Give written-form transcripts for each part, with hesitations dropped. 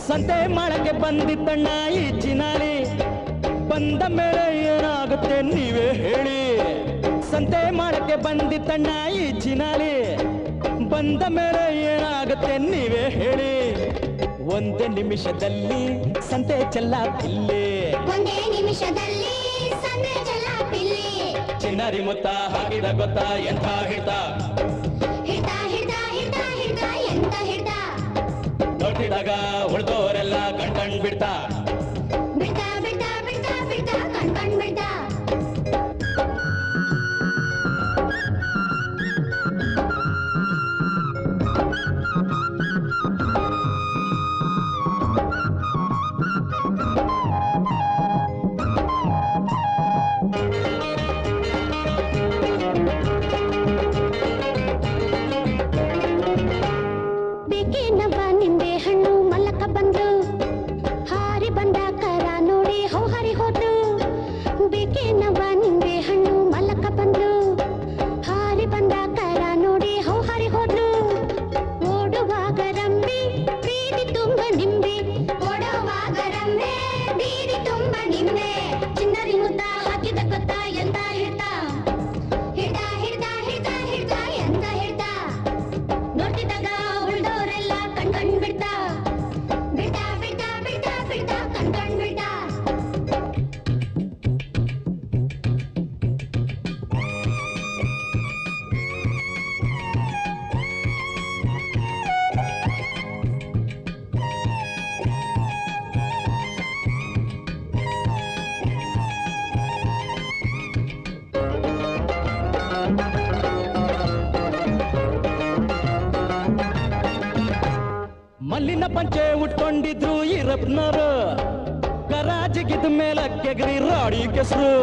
ಸಂತೆ ಮಾಡಕ್ಕೆ ಬಂದಿದ್ದಣ್ಣ ಈ ಚಿನಾಲಿ, ಬಂದ ಮೇಲೆ ಏನಾಗುತ್ತೆ ನೀವೇ ಹೇಳಿ. ಸಂತೆ ಮಾಡಕ್ಕೆ ಬಂದಿದ್ದಣ್ಣ ಈ ಚಿನಾಲಿ, ಬಂದ ಮೇಲೆ ಏನಾಗುತ್ತೆ ನೀವೇ ಹೇಳಿ. ಒಂದೇ ನಿಮಿಷದಲ್ಲಿ ಸಂತೆ ಚೆಲ್ಲಾಪಿಲ್ಲಿ, ಒಂದೇ ನಿಮಿಷದಲ್ಲಿ ಸಂತೆ ಚೆಲ್ಲಾಪಿಲ್ಲಿ. ಚಿನ್ನಾರಿ ಮುತ್ತ ಹಾಕಿದ ಗೊತ್ತಾ ಎಂಥ ಹಿಡ್ತ, ಹಿಡ್ತ ಹಿಡ್ತ ಹಿಡ್ತ ಹಿಡ್ತ ಎಂತ ಹಿಡ್ತ. ನೋಡಿದಾಗ ಉಳ್ದೋರೆಲ್ಲ ಕಣ್ಕಂಡ್ ಬಿಡ್ತಾ, ಬಿಡ್ತಾ ಬಿಡ್ತಾ ಬಿಡ್ತಾ ಬಿಡ್ತಾ ಕಣ್ಕಂಡ್ ಬಿಡ್ತಾ. ಓಡುವ ನಿಂಬೆ ಹಣ್ಣು ಮಲಕ ಬಂದ್ಲು ಹಾರಿ ಬಂದ ಕರ ನೋಡಿ ಹೌಹಾರಿ ಹೋದ್ಲು ಓಡುವಾಗ ರಂಬೆ ಬೀದಿ ತುಂಬ ನಿಂಬೆ ಓಡುವಾಗ ರಂಬೆ ಬೀದಿ ತುಂಬ ನಿಂಬೆ ಚಿನ್ನರಿ ಮುದ್ದ ಹಾಕಿದ ಗೊತ್ತ ಎಂತ ಹಿಡ್ದ ಹಿಡ್ದ ಹಿಡ್ದ ಹಿಡ್ದ ಹಿಡ್ದ ಎಂತ ಹಿಡ್ದ ನೋಡ್ತಿದ್ದಾಗ ಉಳ್ದವರೆಲ್ಲ ಕಣ್ಕಂಡ್ ಬಿಡ್ತ ಬಿಡ್ತ ಬಿಡ್ತ ಬಿಡ್ತ ಬಿಡ್ತ ಕಣ್ಕಂಡ್ ಬಿಡ್ತ ಮಲ್ಲಿನ ಪಂಚೆ ಉಟ್ಕೊಂಡಿದ್ರು ಈರಪ್ಪನವರು ಗರಾಜಿಗಿದ ಮೇಲಕ್ಕೆಗರಿ ರಾಡಿ ಕೆಸರು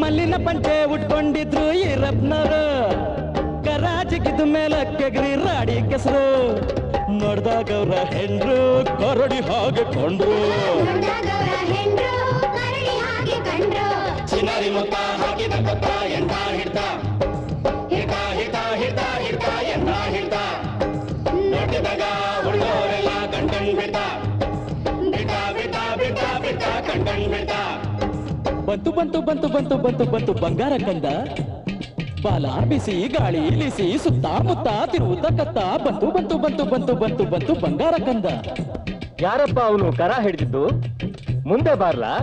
ಮಲ್ಲಿನ ಪಂಚೆ ಉಟ್ಕೊಂಡಿದ್ರು ಈರಪ್ಪನವರು ಗರಾಜಿಗಿದ ಮೇಲಕ್ಕೆಗರಿ ರಾಡಿ ಕೆಸರು ನೋಡ್ದಾಗವ್ರ ಹೆಂಡ್ರು ಕೊರಡಿ ಹಾಗೆ ಕೊಂಡ್ರು ಚಿನ್ನರಿ ಮುತ್ತ ಹಾಕಿದ ಗೊತ್ತ ಎಂತ ಹಿಡ್ದ ಹಿಡ್ದ ಹಿಡ್ದ ಹಿಡ್ದ ಹಿಡ್ದ ಎಂತ ಹಿಡ್ದ ನೋಡಿದಾಗ ಉಳ್ಳೋರೆಲ್ಲ ಕಣ್ಕಂಡ್ ಬಿಡ್ತ ಬಿಡ್ತ ಬಿಡ್ತ ಬಿಡ್ತ ಬಿಡ್ತ ಕಣ್ಕಂಡ್ ಬಿಡ್ತ ಬಂತು ಬಂತು ಬಂತು ಬಂತು ಬಂತು ಬಂತು ಬಂಗಾರ ಕಂದ ಬಾಲ ಬಿಸಿ ಗಾಳಿ ಇಳಿಸಿ ಸುತ್ತಮುತ್ತ ತಿರುವುದ ಕತ್ತ ಬಂತು ಬಂತು ಬಂತು ಬಂತು ಬಂತು ಬಂತು ಬಂಗಾರ ಕಂದ ಯಾರಪ್ಪ ಅವನು ಕರ ಹಿಡ್ದಿದ್ದು ಮುಂದೆ ಬಾರ್ಲಾ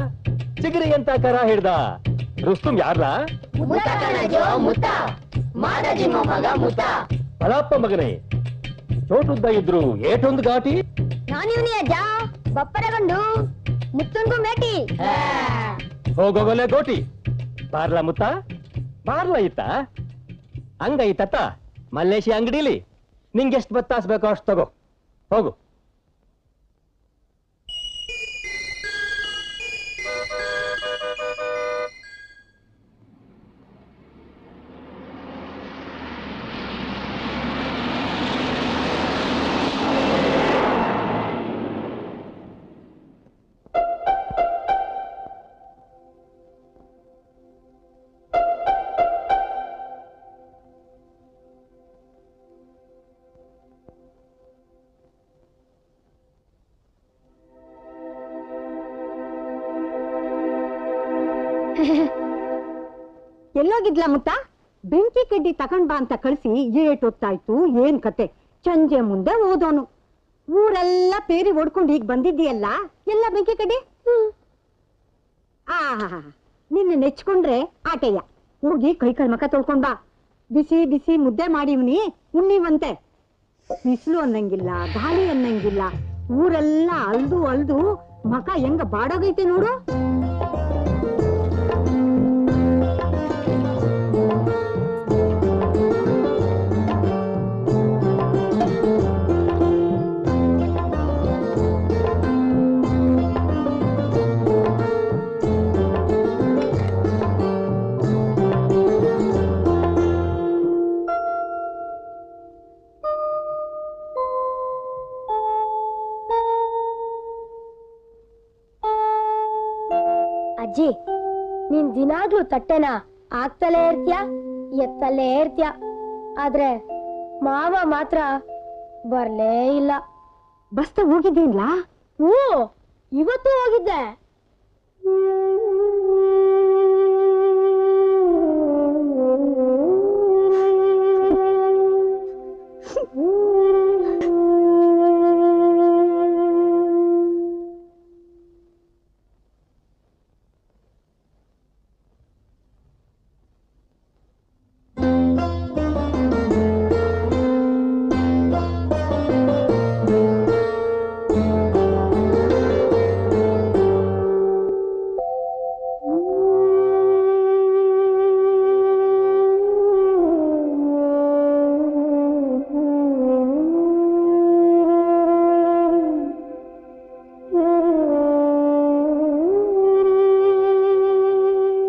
ಚಿಗರಿ ಅಂತ ಕರ ಹಿಡ್ದ ರುಸ್ತುಂ ಯಾರ್ಲಾ ಅಲಪ್ಪ ಮಗನೇ ಚೋಟುದ್ದ ಇದ್ರು ಏಟೊಂದು ಘಾಟಿ ನಾನಿವ್ನಿ ಅಜ್ಜ ಬಪ್ಪರಗೊಂಡು ಮುತ್ತುನ್ಗೂ ಮೇಟಿ ಹೋಗೋಗಲೆ ಗೋಟಿ ಬಾರ್ಲಾ ಮುತ್ತ ಬಾರ್ಲಾ ಇತ್ತ ಹಂಗೈತತ್ತ ಮಲ್ಲೇಶಿ ಅಂಗಡಿಲಿ ನಿಂಗೆಷ್ಟು ಬತ್ತಾಸ್ಬೇಕೋ ಅಷ್ಟು ತಗೋ ಹೋಗು ಎಲ್ಲೋಗಿದ್ಲ ಮುತ್ತ ಬೆಂಕಿ ಕಡ್ಡಿ ತಕೊಂಡ್ ಬಾ ಅಂತ ಕಳಿಸಿ ಏಟೊತ್ತಾಯ್ತು ಏನ್ ಕತೆ ಸಂಜೆ ಮುಂದೆ ಓದೋನು ಊರೆಲ್ಲ ಪೇರಿ ಓಡ್ಕೊಂಡು ಈಗ ಬಂದಿದ್ದೀಯಲ್ಲ ಎಲ್ಲ ಬೆಂಕಿ ಕಡ್ಡಿ ನಿನ್ನ ನೆಚ್ಕೊಂಡ್ರೆ ಆಟಯ್ಯ ಹೋಗಿ ಕೈ ಕೈ ಮಕ ತೊಳ್ಕೊಂಡ್ ಬಾ ಬಿಸಿ ಬಿಸಿ ಮುದ್ದೆ ಮಾಡಿವ್ನಿ ಉಣ್ಣಿವಂತೆ ಬಿಸಿಲು ಅನ್ನಂಗಿಲ್ಲ ಗಾಳಿ ಅನ್ನಂಗಿಲ್ಲ ಊರೆಲ್ಲ ಅಲ್ದು ಅಲ್ದು ಮಕ ಹೆಂಗ ಬಾಡೋಗೈತೆ ನೋಡು ಅಜ್ಜಿ ನೀನ್ ದಿನಾಗ್ಲೂ ತಟ್ಟೆನ ಆಗ್ತಲೇ ಇರ್ತೀಯ ಎತ್ತಲೇ ಇರ್ತೀಯ ಆದ್ರೆ ಮಾವ ಮಾತ್ರ ಬರ್ಲೇ ಇಲ್ಲ ಬಸ್ತ ಹೋಗಿದ್ದೀನ್ಲಾ ಹ್ಞೂ ಇವತ್ತು ಹೋಗಿದ್ದೆ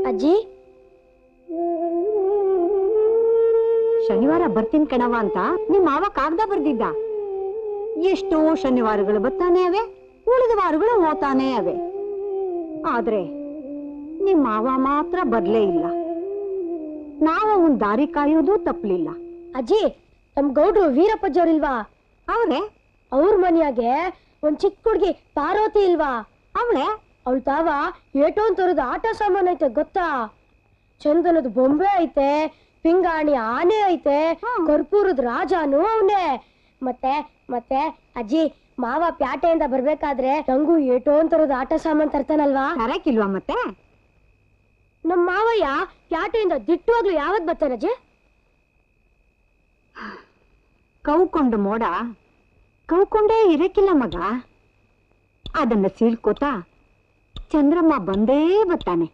ಅಜ್ಜಿ ಶನಿವಾರ ಬರ್ತೀನಿ ಕಣವ ಅಂತ ನಿಮ್ಮ ಮಾವ ಕಾಗ್ದ ಬರ್ದಿದ್ದ ಎಷ್ಟೋ ಶನಿವಾರಗಳು ಬರ್ತಾನೆ ಅವೆ ಉಳಿದ ವಾರಗಳು ಹೋತಾನೆ ಅವೆ ಆದ್ರೆ ನಿಮ್ ಮಾವ ಮಾತ್ರ ಬರ್ಲೇ ಇಲ್ಲ. ನಾವು ಅವನ್ ದಾರಿ ಕಾಯೋದು ತಪ್ಪಲಿಲ್ಲ. ಅಜ್ಜಿ, ನಮ್ ಗೌಡ್ರು ವೀರಪ್ಪಜ್ಜವ್ರಿಲ್ವಾ? ಅವ್ರೆ ಅವ್ರ ಮನೆಯಾಗೆ ಒಂದ್ ಚಿಕ್ಕ ಹುಡ್ಗಿ ಪಾರ್ವತಿ ಇಲ್ವಾ? ಅವಳೆ ಅವಳ ತಾವ ಏಟೋನ್ ತರದ ಆಟ ಸಾಮಾನ್ ಐತೆ ಗೊತ್ತಾ? ಚಂದನದ ಬೊಂಬೆ ಐತೆ, ಪಿಂಗಾಣಿ ಆನೆ ಐತೆ, ಕರ್ಪೂರದ ರಾಜಾನು ಅವನೇ. ಮತ್ತೆ ಮತ್ತೆ ಅಜ್ಜಿ, ಮಾವ ಪ್ಯಾಟೆಯಿಂದ ಬರ್ಬೇಕಾದ್ರೆ ನಂಗೂ ಏಟೋನ್ ತರದ ಆಟ ಸಾಮಾನ್ ತರ್ತಾನಲ್ವಾ? ತರಕಿಲ್ವಾ ಮತ್ತೆ? ನಮ್ ಮಾವಯ್ಯ ಪ್ಯಾಟೆಯಿಂದ ದಿಟ್ಟವಾಗ್ಲು ಯಾವತ್ ಬರ್ತಾನಜ್ಜಿ? ಕೌಕೊಂಡು ಮೋಡ ಕೌಕೊಂಡೇ ಇರಕ್ಕಿಲ್ಲ ಮಗ. ಅದನ್ನ ಸೀಳ್ಕೋತಾ ಚಂದ್ರಮ್ಮ ಬಂದೇ ಬರ್ತಾನೆ.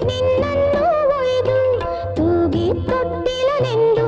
ನಿನ್ನನ್ನು ಒಯ್ದು ತೂಗಿ ತೊಟ್ಟಿಲನೆಂದು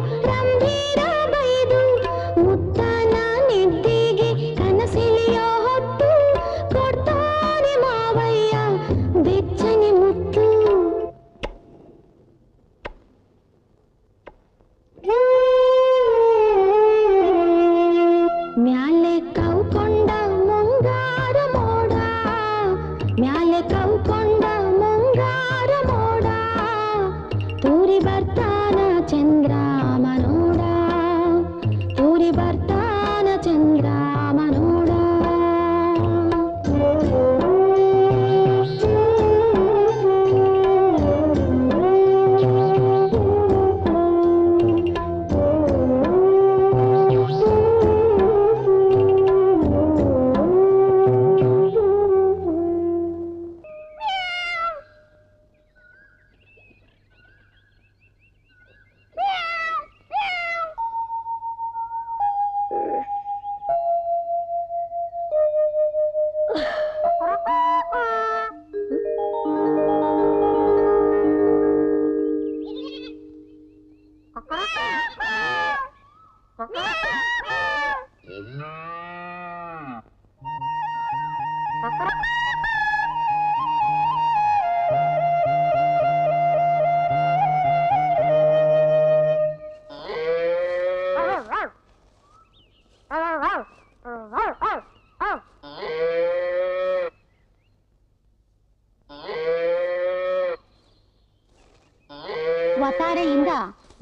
ವತಾರೆಯಿಂದ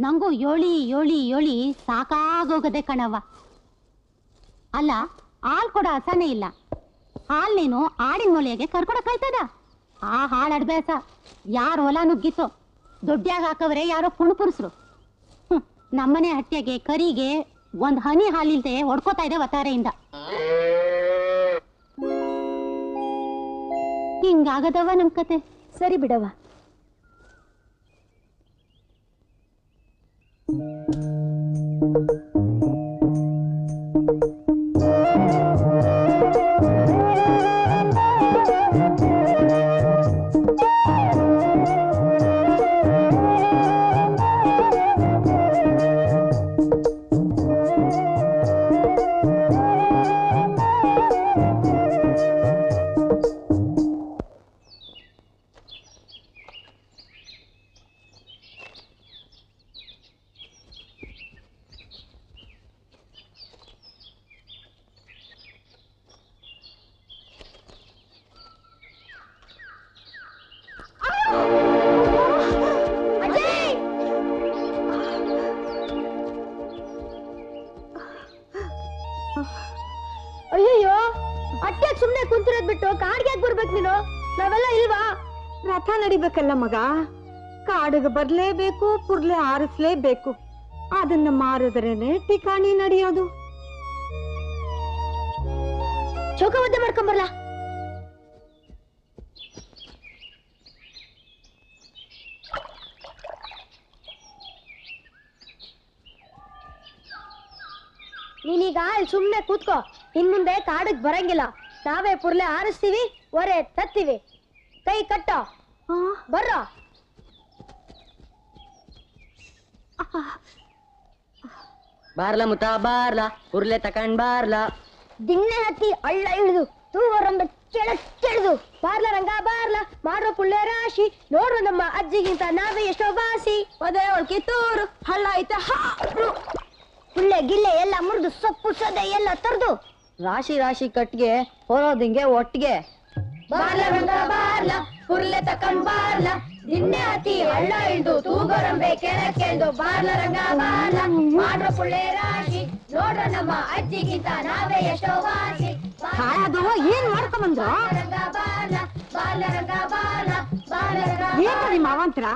ನಂಗೂ ಯೋಳಿ ಯೋಳಿ ಯೋಳಿ ಸಾಕಾಗೋಗದೆ ಕಣವ್ವ. ಅಲ್ಲ, ಹಾಲ್ ಕೊಡ ಹಸನೇ ಇಲ್ಲ. ಹಾಲ್ ನೀನು ಆಡಿನ ಮೊಳೆಗೆ ಕರ್ಕೊಡಕ್ಕಾಯ್ತದ? ಆ ಹಾಳು ಅಡ್ಬೇಸ ಯಾರು ಹೊಲ ನುಗ್ಗಿಸೋ ದೊಡ್ಡ್ಯಾಗ ಹಾಕವ್ರೆ ಯಾರೋ ಪುಣ್ಪುರುಸ್ರು. ನಮ್ಮನೆ ಹಟ್ಟಿಯಾಗೆ ಕರಿಗೆ ಒಂದ್ ಹನಿ ಹಾಲಿಲ್ದೆ ಹೊಡ್ಕೋತಾ ಇದೆ ವತಾರೆಯಿಂದ. ಹಿಂಗಾಗದವ ನಮ್ ಕತೆ. ಸರಿ ಬಿಡವ. ಅಯ್ಯಯ್ಯೋ, ಅಟ್ಯಾಕ್ ಸುಮ್ನೆ ಕುಂತಿರೋದ್ ಬಿಟ್ಟು ಕಾಡ್ಗೆ ಯಾಕೆ ಬರ್ಬೇಕು ನೀನು? ನಾವೆಲ್ಲ ಇಲ್ವಾ? ರಥ ನಡಿಬೇಕಲ್ಲ ಮಗ. ಕಾಡಿಗೆ ಬರ್ಲೇಬೇಕು, ಪುರ್ಲೆ ಆರಿಸ್ಲೇಬೇಕು. ಅದನ್ನ ಮಾರಿದ್ರೇನೆ ಠಿಕಾಣಿ ನಡೆಯೋದು. ಚೌಕವದ್ದೆ ಮಾಡ್ಕೊಂಬರ್ಲ. ನೀನೀಗ ಇಲ್ಲಿ ಸುಮ್ನೆ ಕೂತ್ಕೋ. ಇನ್ ಮುಂದೆ ಕಾಡಿಗೆ ಬರಂಗಿಲ್ಲ. ನಾವೇ ಪುರ್ಲೆ ಆರಿಸ್ತೀವಿ, ಒರೆ ತತ್ತೀವಿ. ಕೈ ಕಟ್ಟೋ, ಬರ್ರ. ಬಾರ್ಲ ಮುತ ಬಾರ್ಲ, ಪುರ್ಲೆ ತಕೊಂಡ್ ಬಾರ್ಲ. ದಿಣ್ಣೆ ಹತ್ತಿ ಹಳ್ಳ ಇಳಿದು ತೂವರಂಬ ಕೆಳಕ್ಕೆಳೆದು ಬಾರ್ಲ ರಂಗ ಬಾರ್ಲ, ಮಾಡೋ ಪುಳ್ಳೆ ರಾಶಿ ನೋಡ್ರು ನಮ್ಮ ಅಜ್ಜಿಗಿಂತ ನಾವೇ ಎಷ್ಟೋ ಬಾಸಿ. ಅದೇ ಅವಳು ಕಿತ್ತೂರು ಹಳ್ಳ ಐತೆ. ಪುಳ್ಳೆ ಗಿಲ್ಲೆ ಎಲ್ಲ ಮುರಿದು ಸೊಪ್ಪು ಸದೆ ಎಲ್ಲ ತರ್ದು ರಾಶಿ ರಾಶಿ ಕಟ್ಗೆ ಹೊರೋದಿಂಗೆ ಒಟ್ಟಿಗೆ. ಬಾರ್ಲ ರಂಗ ಬಾರ್ಲ, ಪುರ್ಲೆ ತಕೊಂಡ್ ಬಾರ್ಲ, ದಿಣ್ಣೆ ಹತ್ತಿ ಹಳ್ಳ ಇಳಿದು ತೂಗರಂಬೆ ಕೆಳಕ್ಕೆಳೆದು ಬಾರ್ಲ ರಂಗ ಬಾರ್ಲ, ಮಾಡ್ರ ಪುಳ್ಳೆ ರಾಶಿ ನೋಡ್ರ ನಮ್ಮ ಅಜ್ಜಿಗಿಂತ ನಾವೇ ಎಷ್ಟೋ ವಾಸಿ. ಅದು ಏನ್ ಮಾಡ್ಕೊಂಬಂದ್ರು? ರಂಗ ಬಾರ್ಲ, ಬಾರ್ಲ ರಂಗ ಬಾರ್ಲ, ಬಾರ್ಲ ರಂಗ ಏನ ನಿಮ್ಮ ಅವಂತರ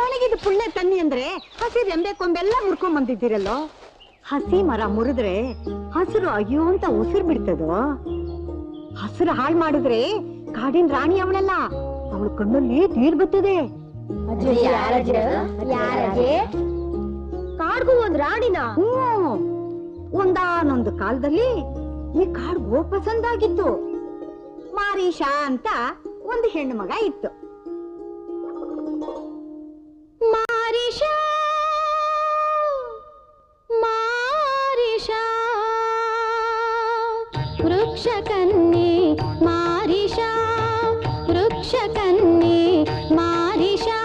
ನನಗಿದು ಪುಳ್ಳೆ ತನ್ನಿ ಅಂದ್ರೆ ಹಸಿ ರೆಂಬೆ ಕೊಂಬೆಲ್ಲ ಮುರ್ಕೊಂಡ್ ಬಂದಿದ್ದೀರಲ್ಲೋ. ಹಸಿ ಮರ ಮುರಿದ್ರೆ ಹಸಿರು ಅಯ್ಯೋ ಅಂತ ಉಸಿರು ಬಿಡ್ತದೋ. ಹಸಿರು ಹಾಳು ಮಾಡಿದ್ರೆ ಕಾಡಿನ ರಾಣಿ ಅವಳಲ್ಲ, ಅವಳ ಕಣ್ಣಲ್ಲಿ ನೀರ್ ಬರ್ತದೆ. ಕಾಡ್ಗೂ ಒಂದ್ ರಾಣಿನ? ಒಂದಾನೊಂದು ಕಾಲದಲ್ಲಿ ಈ ಕಾಡ್ಗೋ ಪಸಂದಾಗಿತ್ತು. ಮಾರೀಷಾ ಅಂತ ಒಂದು ಹೆಣ್ಣು ಮಗ ಇತ್ತು. ಮಾರಿಷಾ ಮಾರಿಷಾ ವೃಕ್ಷ ಕನ್ಯೆ ಮಾರಿಷಾ, ವೃಕ್ಷ ಕನ್ಯೆ ಮಾರಿಷಾ,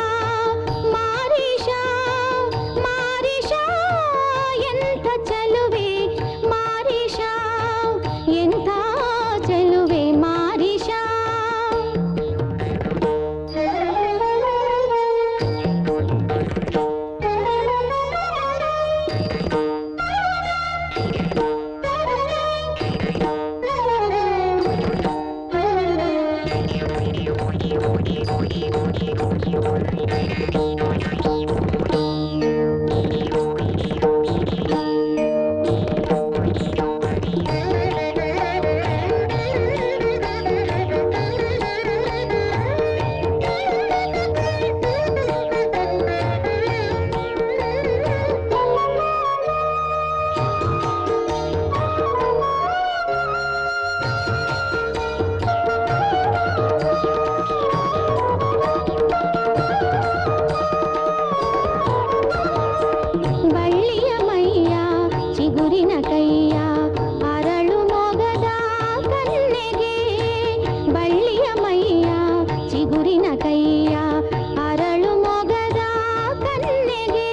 ಮಾರಿಷಾ ಮಾರಿಷಾ ಎಂಥ ಚಲುವೆ ಮಾರಿಷಾ, ಎಂಥ ಚಲುವೆ ಮಾರಿಷಾ. ಕೈಯ ಅರಳು ಮೊಗದ ಕನ್ನೆಗೆ ಬಳ್ಳಿಯ ಮೈಯ ಚಿಗುರಿನ ಕೈಯ ಅರಳು ಮೊಗದ ಕನ್ನೆಗೆ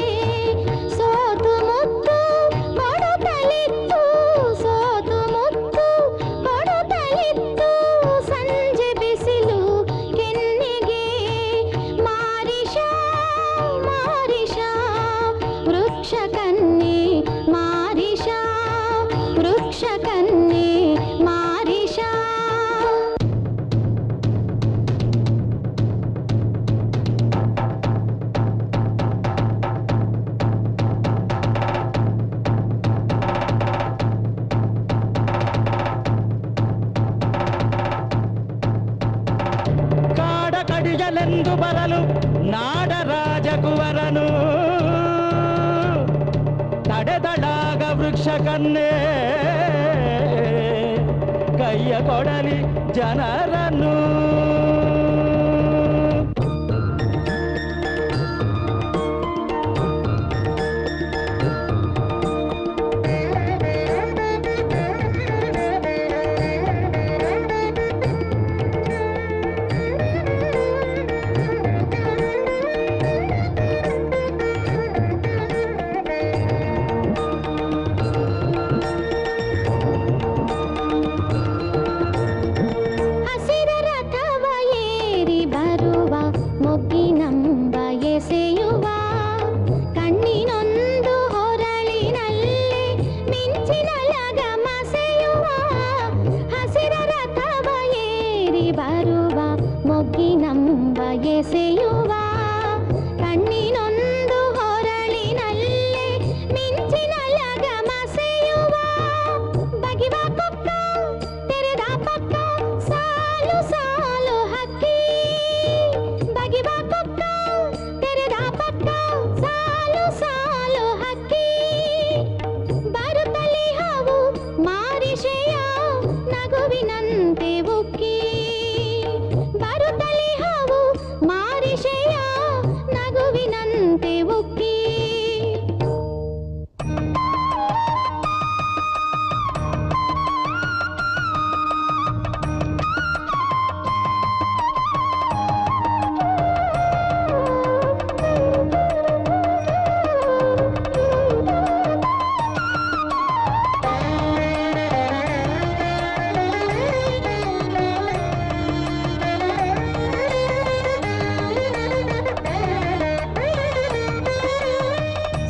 ಸೋತು ಮುತ್ತು ಕೊಡುತ್ತಲಿತ್ತು ಸೋತು ಮುತ್ತು ಕೊಡುತ್ತಲಿತ್ತು ಸಂಜೆ ಬಿಸಿಲು ಕೆನ್ನೆಗೆ ಮಾರಿಷ ಮಾರಿಷ ವೃಕ್ಷ ಕನ್ಯೆ ಮಾರಿಷ ವೃಕ್ಷ ಕನ್ಯೆ ಮಾರಿಷ ಕಾಡ ಕಡಿಯಲೆಂದು ಬರಲು ನಾಡ ರಾಜಕುವರನು ತಡೆದಡಾಗ ವೃಕ್ಷ ಕನ್ಯೆ ಕೈಯ ಕೊಡಲಿ ಜನರನ್ನು ಹಸಿರ ರಥವ ಏರಿ ಬರುವ ಮೊಗ್ಗಿನಂಬ ಎಸೆಯುವ ಕಣ್ಣಿನೊಂದು ಹೊರಳಿನಲ್ಲೇ ಮಿಂಚಿನ ಲಗಮ ಸೆಯುವ ಹಸಿರ ರಥವ ಏರಿ ಬರುವ ಮೊಗ್ಗಿನಂಬ ಎಸೆಯುವ ಕಣ್ಣಿನೊಂದು ಹೊರಳಿನಲ್ಲೇ ಮಿಂಚಿನ ಲಗಮ ಸೆಯುವ ಬಗಿವ ಕೊಕ್ಕ ತೆರೆದ ಪಕ್ಕ ಸಾಲು ಸಾಲು ಹಕ್ಕಿ ಬಗಿವ ಕೊಕ್ಕ ತೆರೆದ ಪಕ್ಕ ಸಾಲು ಸಾಲು ಹಕ್ಕಿ ಬರುತ್ತಲಿ ಹಾವು ಮಾರಿಷೆಯ ನಗುವಿನಂತೆ ಉಕ್ಕಿ ಬರುತ್ತಲಿ ಹಾವು ಮಾರಿಷೆಯ ನಗುವಿನಂತೆ ಉಕ್ಕಿ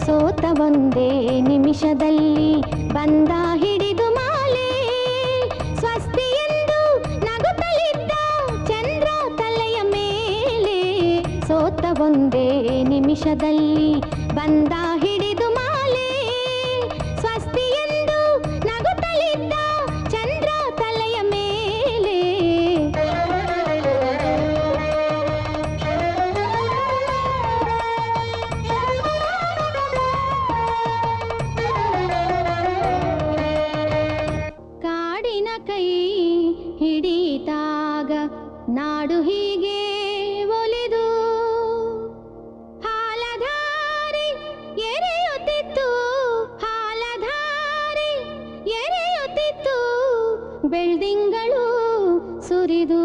ಸೋತ ಒಂದೇ ನಿಮಿಷದಲ್ಲಿ ಬಂದ ಹಿಡಿದು ಮಾಲೆ ಸ್ವಸ್ತಿ ಎಂದು ನಗುತ್ತಲಿದ್ದ ಚಂದ್ರ ತಲೆಯ ಮೇಲೆ ಸೋತ ಒಂದೇ ನಿಮಿಷದಲ್ಲಿ ಬಂದ ಹಿಡಿದು ಮಾಲೆ ಸ್ವಸ್ತಿ ಎಂದು ನಗುತ್ತಲಿದ್ದ ಚಂದ್ರ ತಲೆಯ ಮೇಲೆ ಕಾಡಿನ ಕೈ ಹಿಡಿದಾಗ ನಾಡು ಹೀಗೆ ಒಲಿದು ಹಾಲಧಾರೆ ಎರೆಯುತ್ತಿತ್ತು ಹಾಲಧಾರೆ ಎರೆಯುತ್ತಿತ್ತು ಬೆಳ್ದಿಂಗಳು ಸುರಿದು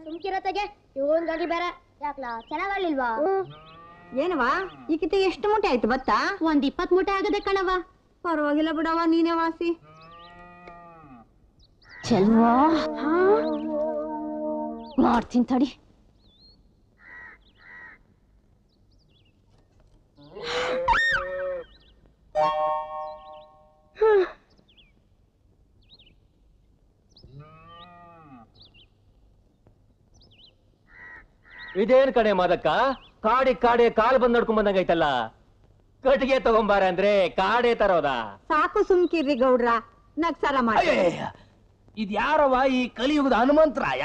ಸುಮ್ಕಿರತೆಗೆ ಇವನ್ ಗಡಿ ಬೇರೆ ಯಾಕ್ಲಾ ಚೆನ್ನಾಗಲಿಲ್ವಾ ಏನವ ಈ ಕಿತ್ತೆ ಎಷ್ಟು ಮೂಟೆ ಆಯ್ತು ಭತ್ತ? ಒಂದ್ 20 ಮೂಟೆ ಆಗದೆ ಕಣವ. ಪರವಾಗಿಲ್ಲ ಬಿಡವ, ನೀನೇ ವಾಸಿ. ಚೆಲ್ವಾ ಮಾಡ್ತೀನಿ ತಡಿ. ಇದೇನ್ ಕಡೆ ಮಾದಕ್ಕ, ಕಾಡಿ ಕಾಲ್ ಬಂದ್ ನಡ್ಕೊಂಡ್ ಬಂದಂಗೈತಲ್ಲ. ಕಟ್ಟಿಗೆ ತಗೊಂಬಾರ ಅಂದ್ರೆ ಕಾಡೆ ತರೋದಾ? ಸಾಕು ಸುಮ್ಕಿರ್ರಿ ಗೌಡ್ರ, ನಕ್ಸರ ಮಾಡಿ. ಇದ್ಯಾರವ ಈ ಕಲಿಯುಗದ ಹನುಮಂತರಾಯ?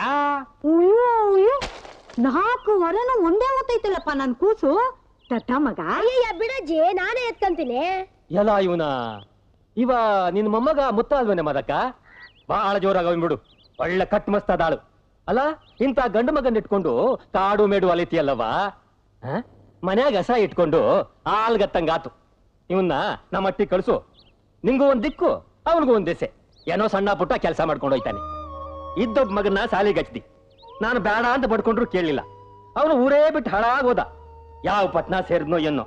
4 ವರನು ಒಂದೇ ಹೊತ್ತೈತಲ್ಲಪ್ಪ ನನ್ ಕೂಸು. ತಟ್ಟ ಮಗ. ಅಯ್ಯ ಬಿಡಜ್ಜಿ, ನಾನೇ ಎತ್ಕಂತೀನಿ. ಎಲ್ಲ ಇವ ನಿನ್ ಮೊಮ್ಮಗ ಮುತ್ತ ಅಲ್ವೇನೆ ಮಾದಕ್ಕ? ಬಾಳ ಜೋರಾಗ ಬಿಡು, ಒಳ್ಳೆ ಕಟ್ ಮಸ್ತ್ ಅದಾಳು. ಅಲ್ಲ ಇಂಥ ಗಂಡು ಮಗನ್ ಇಟ್ಕೊಂಡು ಕಾಡು ಮೇಡು ಅಲಿತಿಯಲ್ಲವ ಮನ್ಯಾಗ ಹಸ ಇಟ್ಕೊಂಡು ಆಲ್ಗತ್ತಂಗಾತು. ಇವನ್ನ ನಮ್ಮ ಮಟ್ಟಿ ಕಳ್ಸು. ನಿಂಗೂ ಒಂದ್ ದಿಕ್ಕು, ಅವನಿಗೂ ಒಂದ್ ದೆಸೆ. ಏನೋ ಸಣ್ಣ ಪುಟ್ಟ ಕೆಲಸ ಮಾಡ್ಕೊಂಡು ಹೋಯ್ತಾನೆ. ಇದ್ದೊಬ್ಬ ಮಗನ್ನ ಸಾಲಿಗೆ ಹಚ್ದಿ. ನಾನು ಬೇಡ ಅಂತ ಪಡ್ಕೊಂಡ್ರು ಕೇಳಲಿಲ್ಲ. ಅವನು ಊರೇ ಬಿಟ್ಟು ಹಾಳಾಗೋದ. ಯಾವ ಪಟ್ನಾ ಸೇರಿದ್ನೋ ಏನೋ.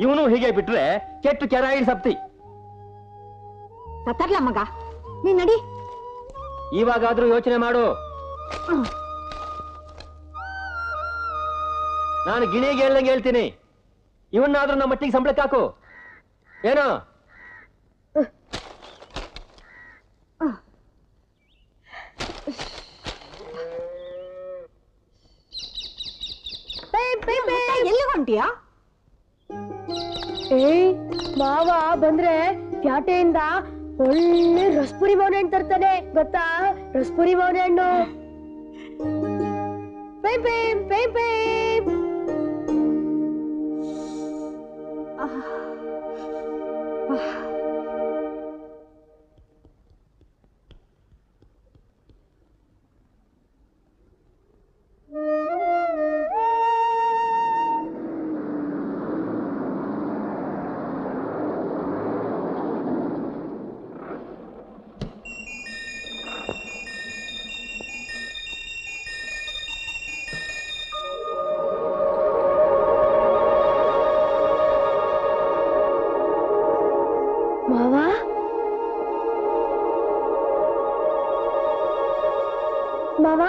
ಇವನು ಹೀಗೆ ಬಿಟ್ರೆ ಕೆಟ್ಟು ಕೆರಾಯಿಡ್ ಸಪ್ತಿ. ಸತ್ತರ್ಲ ಮಗ, ನೀ ನಡಿ. ಇವಾಗಾದ್ರೂ ಯೋಚನೆ ಮಾಡು. ನಾನು ಗಿಣಿಗೆ ಹೇಳ್ದಂಗೆ ಹೇಳ್ತೀನಿ. ಇವನ್ನಾದ್ರೂ ನಮ್ಮ ಮಟ್ಟಿಗೆ ಸಂಬಳಕ್ಕೆ ಹಾಕು. ಏನೋ ಎಲ್ಲಿ ಹೊಂಟಿಯಾ? ಮಾವ ಬಂದ್ರೆ ಪ್ಯಾಟೆಯಿಂದ ಒಳ್ಳೆ ರಸ್ಪುರಿ ಮಾವಿನ ಹಣ್ಣು ತರ್ತಾನೆ ಗೊತ್ತಾ? ರಸ್ಪುರಿ ಮಾವಿನ ಹಣ್ಣು. ಪೈ ಪೈ ಪೈ ಪೈ. ಮಾವ ಮಾವ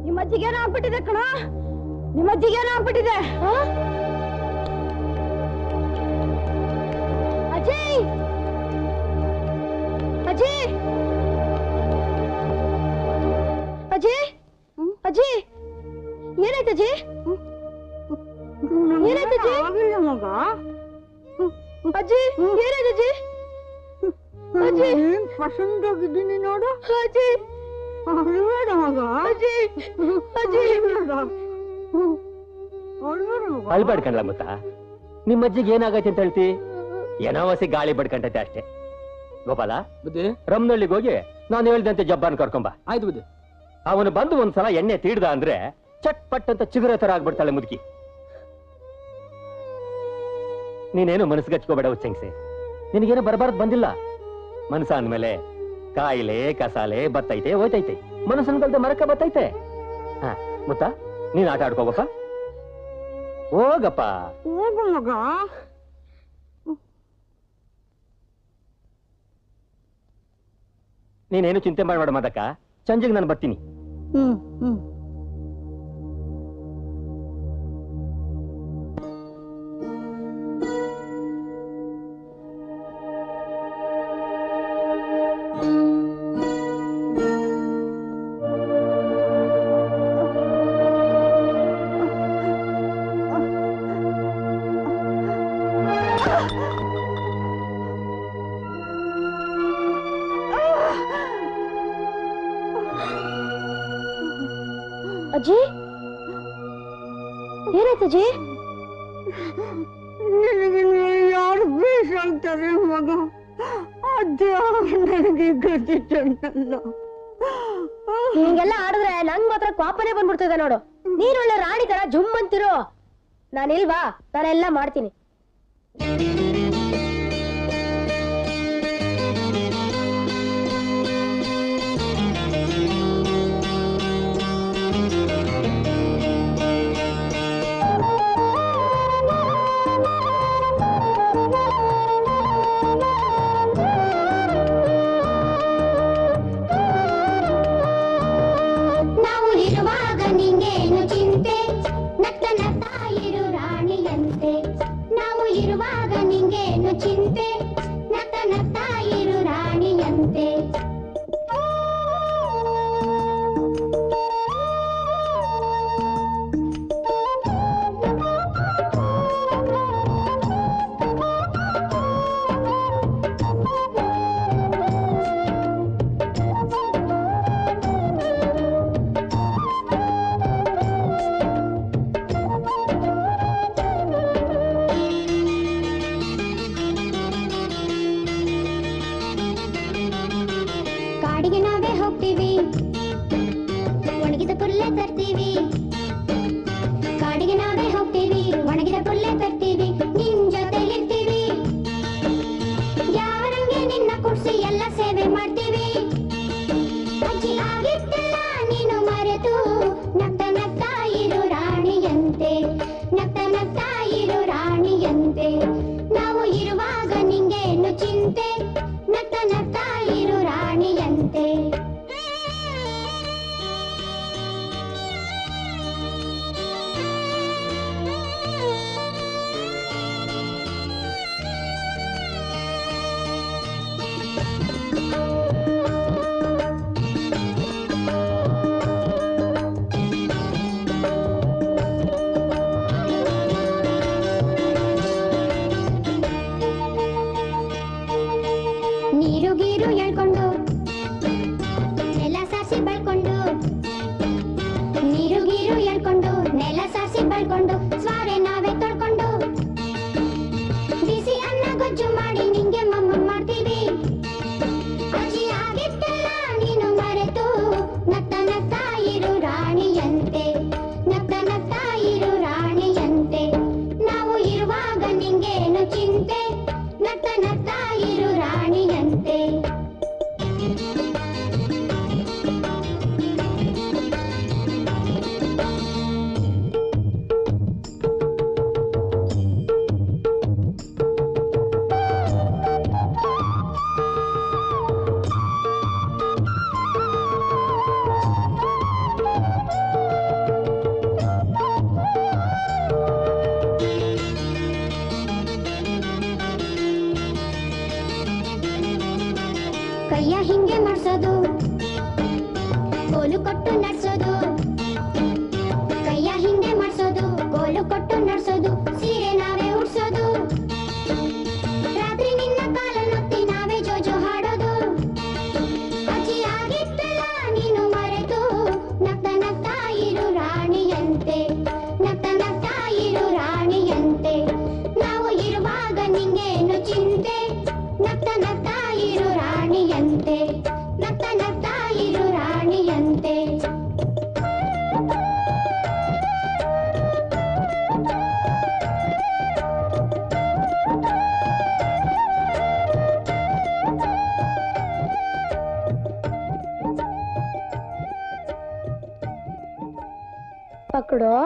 ನಿಮ್ಮಜ್ಜಿಗೇನೋ ಆಗ್ಬಿಟ್ಟಿದೆ ಕಣ. ನಿಮ್ಮಜ್ಜಿಗೇನೋ ಆಗ್ಬಿಟ್ಟಿದೆ. ಅಜಯ್ ಅಜಯ್ ಅಜಯ್ ಅಜಯ್ ಏನಾಯ್ತು ಅಜಯ್? ಏನಾಯ್ತು ಅಜಯ್? ಮಗ ಅಜಯ್ ಏನಾಯ್ತು ಅಜಯ್? ಅಜಯ್ ಪಸಂದೋಗಿದ್ದೀನಿ ನೋಡು. ಅಜಯ್ ಅಳ್ಬೇಡ ಮಗ. ಅಜಯ್ ಅಜಯ್ ಅಳ್ಬಾಡ್ಕಂಡ್ಲ ಮುತ್ತ. ನಿಮ್ಮಜ್ಜಿಗೆ ಏನಾಗೈತೆ ಅಂತ ಹೇಳ್ತಿ? ಏನೋ ವಸಿ ಗಾಳಿ ಬಡ್ಕಂಟೈತೆ ಅಷ್ಟೇ. ಗೋಪಾಲ, ರಮ್ನಳ್ಳಿಗೆ ಹೋಗಿ ನಾನು ಹೇಳ್ದಂತೆ ಜಬ್ಬಾನ್ ಕರ್ಕೊಂಬ. ಆಯ್ತು ಬುದ್ಧಿ. ಅವನು ಬಂದು ಒಂದ್ಸಲ ಎಣ್ಣೆ ತೀಡ್ದ ಅಂದ್ರೆ ಚಟ್ಪಟ್ ಅಂತ ಚಿಗುರೆ ತರ ಆಗ್ಬಿಡ್ತಾಳೆ ಮುದುಕಿ. ನೀನೇನು ಮನಸ್ಸಿಗಚ್ಕೋಬೇಡ ಹುಚ್ಚಂಗ್ಸೆ. ನಿನಗೇನು ಬರಬಾರ್ದು ಬಂದಿಲ್ಲ. ಮನಸ್ಸ ಅಂದ್ಮೇಲೆ ಕಾಯಿಲೆ ಕಸಾಲೆ ಬತ್ತೈತೆ ಹೋಯ್ತೈತೆ. ಮನಸ್ಸನ್ ಕಲ್ತ ಮರಕ ಬತ್ತೈತೆ. ಹ ಮುತ್ತ, ನೀನ್ ಆಟ ಆಡ್ಕೋಗಪ್ಪ. ಹೋಗಪ್ಪ. ಹೋಗು ಮಗ. ನೀನೇನು ಚಿಂತೆ ಮಾಡಬೇಡ ಮದಕ್ಕ. ಸಂಜೆಗೆ ನಾನು ಬರ್ತೀನಿ. ಅಜ್ಜಿ ಏನಾಯ್ತು ಅಜ್ಜಿ? ನಿನಗೆ ಯಾರು ಬೇಷ ಅಂತಾರೆ ಮಗ? ಅಜ್ಜ ನನಗೆ ಗೊತ್ತಿಟ್ಟಲ್ಲ. ಹಿಂಗೆಲ್ಲ ಆಡಿದ್ರೆ ನಂಗ್ ಮಾತ್ರ ಕೋಪನೇ ಬಂದ್ಬಿಡ್ತದೆ ನೋಡು. ನೀನೊಳ್ಳೆ ರಾಣಿ ತರ ಜುಮ್ ಅಂತಿರೋ. ನಾನಿಲ್ವಾ? ನಾನೆಲ್ಲ ಮಾಡ್ತೀನಿ. ನಾವು ಇರುವಾಗ ನಿಂಗೇನು ಚಿಂತೆ, ನಗ್ತ ನಗ್ತಾ ಇರು ರಾಣಿಯಂತೆ. ನಾವು ಹೋಗ್ತೀವಿ, ಒಣಗಿದ ಪುಲ್ಲೆ ತರ್ತೀವಿ. ಕಾಡಿಗೆ ನಾವೇ ಹೋಗ್ತೀವಿ, ಒಣಗಿದ ಪುಲ್ಲೆ ತರ್ತೀವಿ, ನಿನ್ ಜೊತೆಲಿರ್ತೀವಿ. ಯಾರಂಗೆ ನಿನ್ನ ಕುಡ್ಸಿ ಎಲ್ಲ ಸೇವೆ ಮಾಡ್ತೀವಿ. ಅಜ್ಜಿ ಆಗಿದ್ದಲ್ಲ ನೀನು ಮರೆತು, ನಗ್ತಾ ನಗ್ತಾ ಇರು ರಾಣಿಯಂತೆ, ನಗ್ತಾ ನಗ್ತಾ ಇರು ರಾಣಿಯಂತೆ. ನಾವು ಇರುವಾಗ ನಿಂಗೇನು ಚಿಂತೆ, ನಗ್ತಾ ನಗ್ತಾ ಇರು ರಾಣಿಯಂತೆ. ನೀರು ಗೀರು ಎಳ್ಕೊಂಡು ನೆಲ ಸಾರಿಸಿ ಬಳ್ಕೊಂಡು, ನೀರು ಗೀರು ಎಳ್ಕೊಂಡು ನೆಲ ಸಾರಿಸಿ ಬಳ್ಕೊಂಡು, ಸ್ವಾರೆ ನಾವೇ ತೊಳ್ಕೊಂಡು, ಬಿಸಿ ಅನ್ನ ಗೊಜ್ಜು ಮಾಡಿ ನಿಂಗೆ ಮಮ್ಮ ಮಾಡ್ತೀವಿ. ಅಜ್ಜಿ ಆಗಿದ್ದಲ್ಲ ನೀನು ಮರೆತು, ನಗ್ತಾ ನಗ್ತಾ ಇರು ರಾಣಿಯಂತೆ, ನಗ್ತಾ ನಗ್ತಾ ಇರು ರಾಣಿಯಂತೆ. ನಾವು ಇರುವಾಗ ನಿಂಗೇನು ಚಿಂತೆ, ನಗ್ತಾ ನಗ್ತಾ ಇರು ರಾಣಿಯಂತೆ. ಕೈಯ ಹಿಂಗೆ ಮಾಡ್ಸೋದು, ಕೋಲು ಕೊಟ್ಟು ನಡ್ಸೋದು. ಕೈಯ ಹಿಂಗೆ ಮಾಡ್ಸೋದು, ಕೋಲು ಕೊಟ್ಟು ನಡ್ಸೋದು, ಸೀರೆ ನಾವೇ ಉಡ್ಸೋದು. ರಾತ್ರಿ ನಿನ್ನ ಕಾಲನ್ನೊತ್ತಿ ನಾವೇ ಜೋಜೋ ಹಾಡೋದು. ಅಜ್ಜಿ ಆಗಿದ್ದಲ್ಲ ನೀನು ಮರೆತು, ನಗ್ತಾ ನಗ್ತಾ ಇರು ರಾಣಿಯಂತೆ, ನಗ್ತಾ ನಗ್ತಾ ಇರು ರಾಣಿಯಂತೆ. ನಾವು ಇರುವಾಗ ನಿಂಗೇನು ಚಿಂತೆ, ನಗ್ತಾ ನಗ್ತಾ ಇರು ರಾಣಿಯಂತೆ, ನಗ್ತಾ ನಗ್ತಾ ಇರು ರಾಣಿಯಂತೆ. पकड़ो,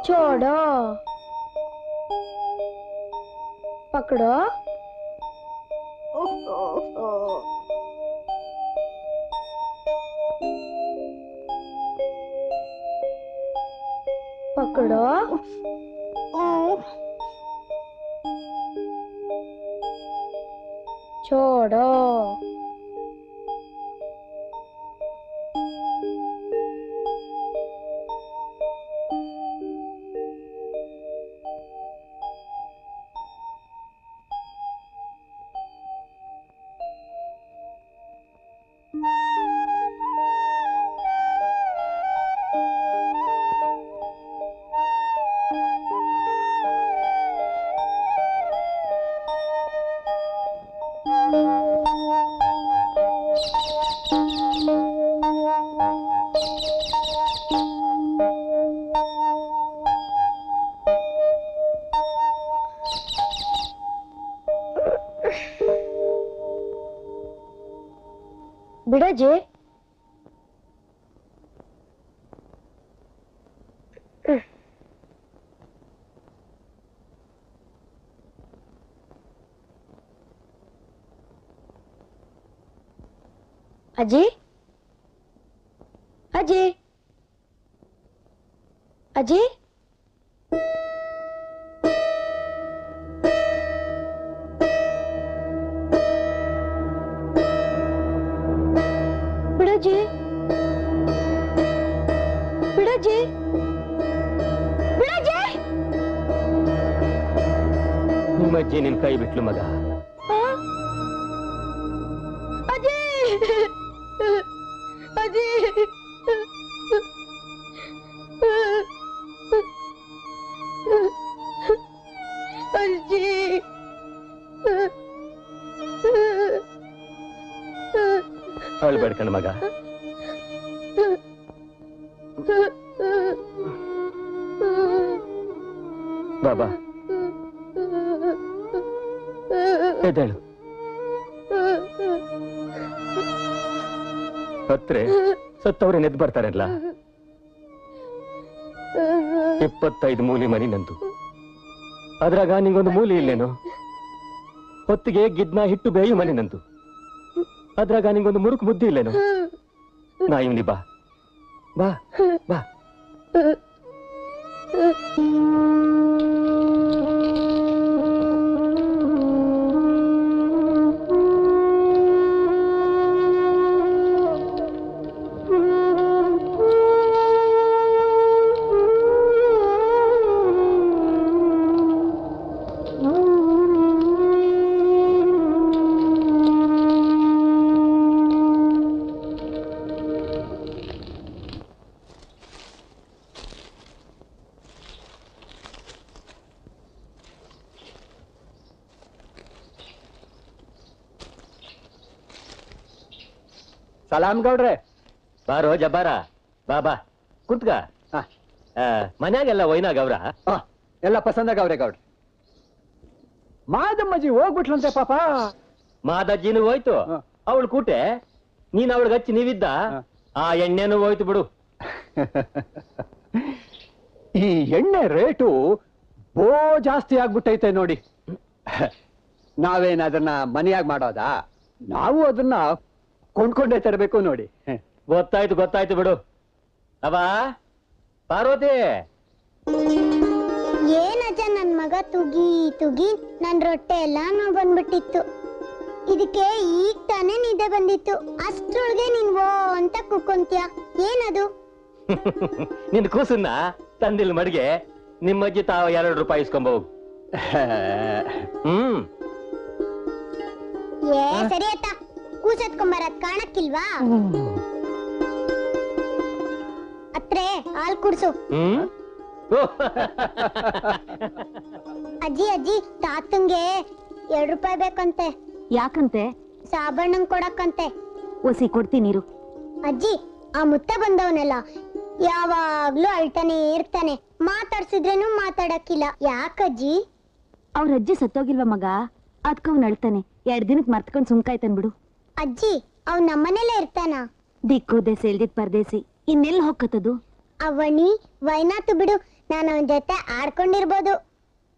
छोड़ो, पकड़ो, पकड़ो, छोड़ो. बिड़ाजी अजी अजी अजी बिड़ाजी बिड़ाजी बिड़ाजी ನಿಮ್ಮಜ್ಜಿ ನಿನ್ ಕೈ ಬಿಟ್ಲು ಮಗ. अजी अजी अजी ಅಳ್ಬೇಡ ಕಣ ಮಗ. ಬಾಬಾ ಎದ್ದೇಳು. ಹತ್ರೆ ಸತ್ತವ್ರೆ ಎದ್ದು ಬರ್ತಾರಲ್ಲ. 25 ಮೂಲಿ ಮನಿ ನಂದು. ಅದ್ರಾಗ ನಿಂಗೊಂದು ಮೂಲಿ ಇಲ್ಲೇನು? ಹೊತ್ತಿಗೆ ಗಿದ್ನ ಹಿಟ್ಟು ಬೇಯಿ ಮನೆ ನಂದು. ಅದ್ರಾಗ ನಿಂಗೊಂದು ಮುರುಕು ಮುದ್ದಿ ಇಲ್ಲೇನು? ನಾ ಇವನಿ ಬಾ ಬಾ ಬಾ. ಸಲಾಮ್ ಗೌಡ್ರೆ. ಬಾರೋ ಜಬ್ಬಾರ, ಬಾ ಬಾ ಕುಂತ್ಗ. ಮನ್ಯಾಗೆಲ್ಲ ಒಯ್ನಾಗ ಅವ್ರ? ಎಲ್ಲ ಪಸಂದಾಗ ಅವ್ರೆ ಗೌಡ್ರೆ. ಮಾದಮ್ಮಜ್ಜಿ ಹೋಗ್ಬಿಟ್ಲಂತೆ ಪಾಪ. ಮಾದಜ್ಜಿನೂ ಹೋಯ್ತು, ಅವಳು ಕೂಟೆ. ನೀನ್ ಅವಳಿಗೆ ಹಚ್ಚಿ ನೀವಿದ್ದ, ಆ ಎಣ್ಣೆನೂ ಹೋಯ್ತು ಬಿಡು. ಈ ಎಣ್ಣೆ ರೇಟು ಬೋ ಜಾಸ್ತಿ ಆಗ್ಬಿಟ್ಟೈತೆ ನೋಡಿ. ನಾವೇನ್ ಅದನ್ನ ಮನೆಯಾಗ ಮಾಡೋದಾ? ನಾವು ಅದನ್ನ ಕೊಂಡ್ಕೊಂಡೇ ತರಬೇಕು ನೋಡಿ. ಗೊತ್ತಾಯ್ತು ಗೊತ್ತಾಯ್ತು ಬಿಡು. ಅವ ಪಾರ್ವತಿ, ಏನಜ್ಜ ನನ್ ಮಗ ತುಗಿ ತುಗಿ ನನ್ ರೊಟ್ಟೆ ಎಲ್ಲ ನೋವು ಬಂದ್ಬಿಟ್ಟಿತ್ತು. ಇದಕ್ಕೆ ಈಗ ತಾನೇ ನಿದ್ದೆ ಬಂದಿತ್ತು, ಅಷ್ಟ್ರೊಳಗೆ ನೀನ್ ಓ ಅಂತ ಕುಕ್ಕೊಂತ್ಯ. ಏನದು? ನಿನ್ ಕೂಸನ್ನ ತಂದಿಲ್ ಮಡ್ಗೆ ನಿಮ್ಮಜ್ಜಿ ತಾವ 2 ರೂಪಾಯಿ ಇಸ್ಕೊಂಬ ಹೋಗು. ಏ ಸರಿ ಆಯ್ತಾ, ಕೂಸತ್ಕೊಂಬರದ್ ಕಾಣಕ್ಕಿಲ್ವಾ? ಅತ್ರೆ ಹಾಲ್ ಕುಡ್ಸು. ಅಜ್ಜಿ ಅಜ್ಜಿ, ತಾತಂಗೆ 2 ರೂಪಾಯಿ ಬೇಕಂತೆ. ಯಾಕಂತೆ? ಸಾಬಣ್ಣಂಗ್ ಕೊಡಕ್ಕಂತೆ. ಒಸಿ ಕೊಡ್ತೀನಿರು. ಅಜ್ಜಿ, ಆ ಮುತ್ತ ಬಂದವನಲ್ಲ ಯಾವಾಗ್ಲೂ ಅಳ್ತಾನೆ ಇರ್ತಾನೆ, ಮಾತಾಡ್ಸಿದ್ರೇನು ಮಾತಾಡಕ್ಕಿಲ್ಲ. ಯಾಕಜ್ಜಿ? ಅವ್ರ ಅಜ್ಜಿ ಸತ್ತೋಗಿಲ್ವ ಮಗ, ಅದ್ಕ ಅವ್ನ್ ಅಳ್ತಾನೆ. 2 ದಿನಕ್ ಮರ್ತ್ಕೊಂಡ್ ಸುಮ್ಕಾಯ್ತಾನ್ ಬಿಡು. ಅಜ್ಜಿ, ಅವ್ ನಮ್ಮನೇಲೆ ಇರ್ತಾನ? ದಿಕ್ಕು ದೇಶ ಇಲ್ದಿದ್ ಪರದೇಸಿ, ಇನ್ನೆಲ್ಲ ಹೋಗತ್ತದು? ಅವನಿ ವೈನಾತು ಬಿಡು, ನಾನು ಅವನ ಜೊತೆ ಆಡ್ಕೊಂಡಿರ್ಬೋದು.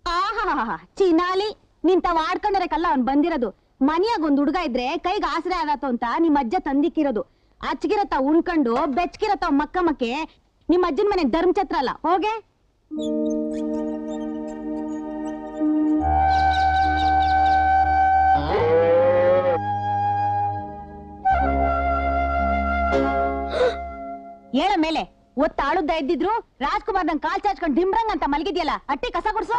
ಆಹಾ ಚಿನಾಲಿ, ನಿಂತಾವ್ ಆಡ್ಕೊಂಡರಕ್ಕಲ್ಲ ಅವ್ನ್ ಬಂದಿರೋದು. ಮನಿಯಾಗ ಒಂದ್ ಹುಡ್ಗ ಇದ್ರೆ ಕೈಗೆ ಆಸರೆ ಆಗತ್ತೋ ಅಂತ ನಿಮ್ ಅಜ್ಜ ತಂದಿಕ್ಕಿರೋದು. ಅಚ್ಗಿರತ್ತಾವ್ ಉಣ್ಕೊಂಡು ಬೆಚ್ಕಿರತ್ತಾವ್ ಮಕ್ಕ ಮಕ್ಕೆ. ನಿಮ್ ಅಜ್ಜನ್ ಮನೆ ಧರ್ಮಛತ್ರ ಅಲ್ಲ, ಹೋಗೆ. ಏಳ ಮೇಲೆ ಒತ್ತಾಳುದ್ದ ಇದ್ದಿದ್ರು ರಾಜ್ಕುಮಾರ್ ನಂಗೆ ಕಾಲ್ ಚಾಚ್ಕೊಂಡ್ ಡಿಮ್ರಂಗ್ ಅಂತ ಮಲಗಿದ್ಯಲ್ಲ, ಅಟ್ಟಿ ಕಸ ಗುಡ್ಸು.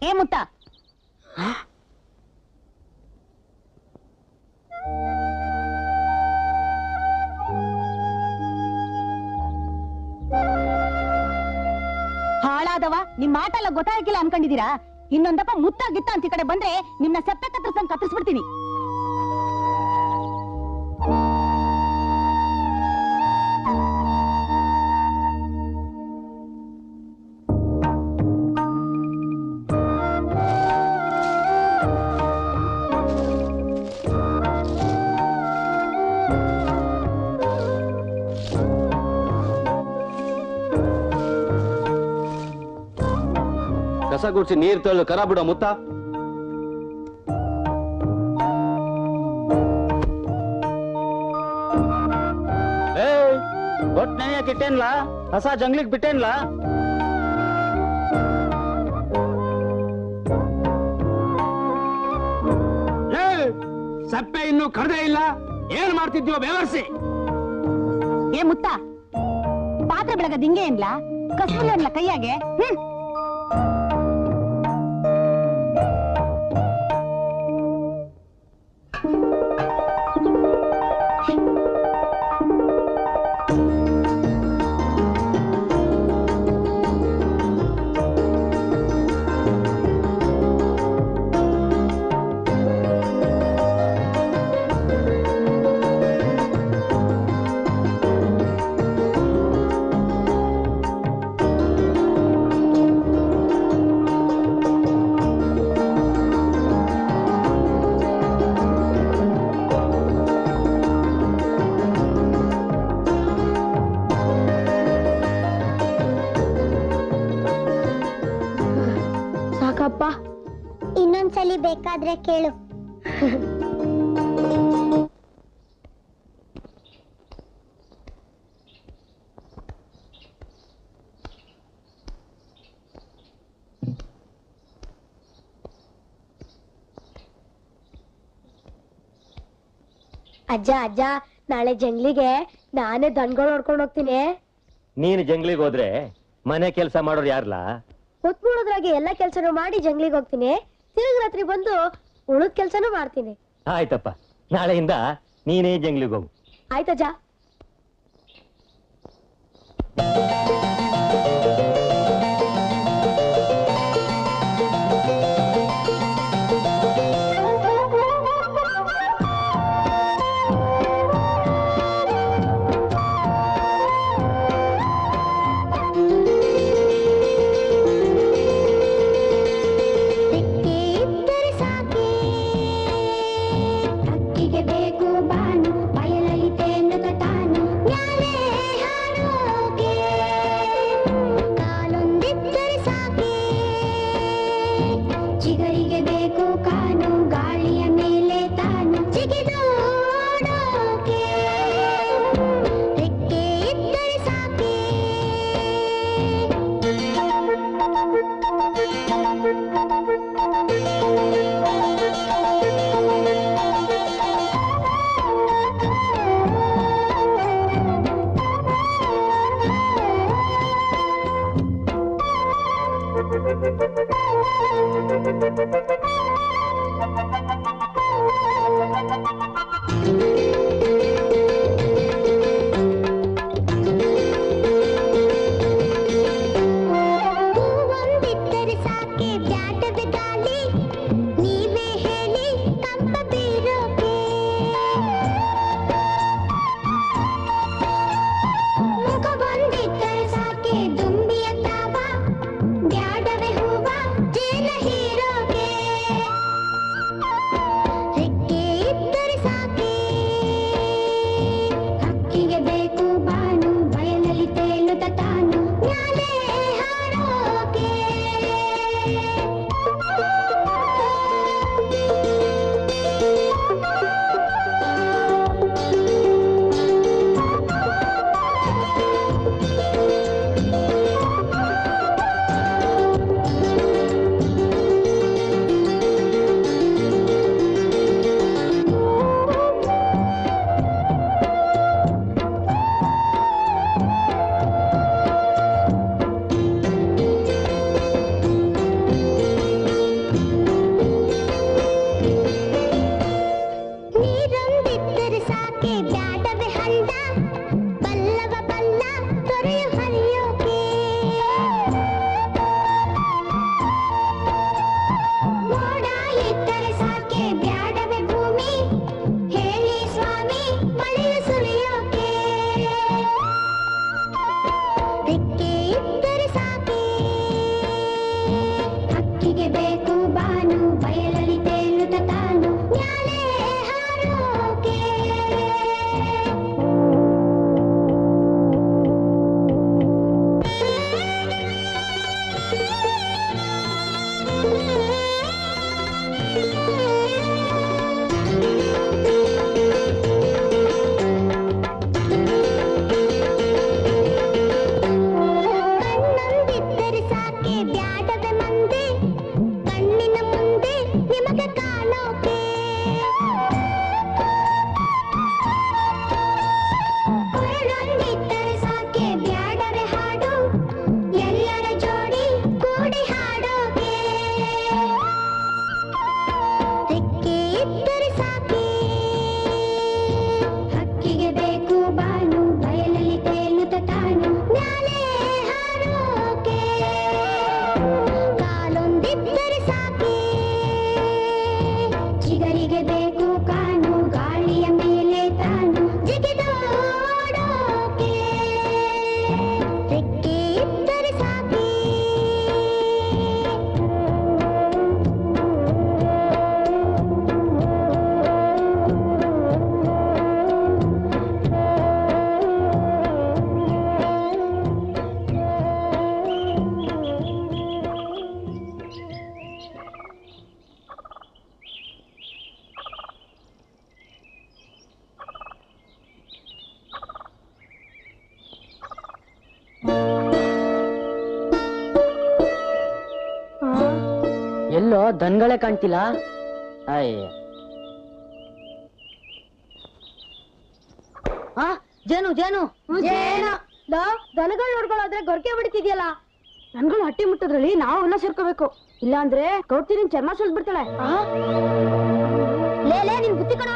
ಏ ಮುತ್ತ, ಹಾಳಾದವ, ನಿಮ್ ಮಾಟ ಎಲ್ಲ ಗೊತ್ತಾಗಿಲ್ಲ ಅನ್ಕೊಂಡಿದೀರಾ? ಇನ್ನೊಂದಪ್ಪ ಮುತ್ತ ಗಿತ್ತ ಅಂತ ಈ ಕಡೆ ಬಂದ್ರೆ ನಿಮ್ನ ಸೆಪ್ಪೆ ಕತ್ತರಿಸಂಗ್ ಕತ್ತರಿಸ್ಬಿಡ್ತೀನಿ. ಕಸ ಗುಡ್ಸಿ ನೀರ್ ತೊಳೆದು ಕರ ಬಿಡೋ ಮುತ್ತ. ಒಟ್ ನೆನೆಯಕ್ ಇಟ್ಟೇನ್ಲ, ಕಸ ಜಂಗ್ಲಿಗ್ ಬಿಟ್ಟೇನ್ಲ. ಸಪ್ಪೆ ಇನ್ನು ಕಡ್ದೇ ಇಲ್ಲ, ಏನ್ ಮಾಡ್ತಿದ್ಯೋ ಬೇವರ್ಸಿ? ಏ ಮುತ್ತ, ಪಾತ್ರೆ ಬೆಳಗದ್ ಹಿಂಗೆ ಏನ್ಲ, ಕಸೂಲಿ ಅನ್ಲ ಕೈಯಾಗೆ. ಮನೇಲಿ ಬೇಕಾದ್ರೆ ಕೇಳು. ಅಜ್ಜ ಅಜ್ಜ, ನಾಳೆ ಜಂಗ್ಲಿಗೆ ನಾನೇ ದನ್ಗಳು ಹೊಡ್ಕೊಂಡು ಹೋಗ್ತೀನಿ. ನೀನು ಜಂಗ್ಲಿಗೆ ಹೋದ್ರೆ ಮನೆ ಕೆಲಸ ಮಾಡೋರು ಯಾರ್ಲ? ಹೊತ್ಮೂಳದ್ರಾಗೆ ಎಲ್ಲ ಕೆಲ್ಸನೂ ಮಾಡಿ ಜಂಗ್ಲಿಗೆ ಹೋಗ್ತೀನಿ. ತಿರುಗಿ ರಾತ್ರಿ ಬಂದು ಉಳಿದ ಕೆಲ್ಸನೂ ಮಾಡ್ತೀನಿ. ಆಯ್ತಪ್ಪ, ನಾಳೆಯಿಂದ ನೀನೇ ಜಂಗ್ಲಿಗೆ ಹೋಗು. ಆಯ್ತಜ್ಜ. ದನಗಳೇ ಕಾಣ್ತಿಲ್ಲ. ಅಯ್ಯ ಜೇನು ಜೇನು ದನಗಳು ನೋಡ್ಕೊಳ್ಳೋದ್ರೆ ಗೊರಕೆ ಹೊಡಿತಿದ್ಯಲ್ಲ. ದನಗಳು ಹಟ್ಟಿ ಮುಟ್ಟದ್ರಲ್ಲಿ ನಾವು ಎಲ್ಲ ಸೇರ್ಕೋಬೇಕು, ಇಲ್ಲ ಅಂದ್ರೆ ಕೌತಿ ನಿನ್ ಚರ್ಮ ಸುಲ್ದ್ ಬಿಡ್ತಾಳೆ. ಲೇ ನಿನ್ ಬುದ್ಧಿ ಕಣ.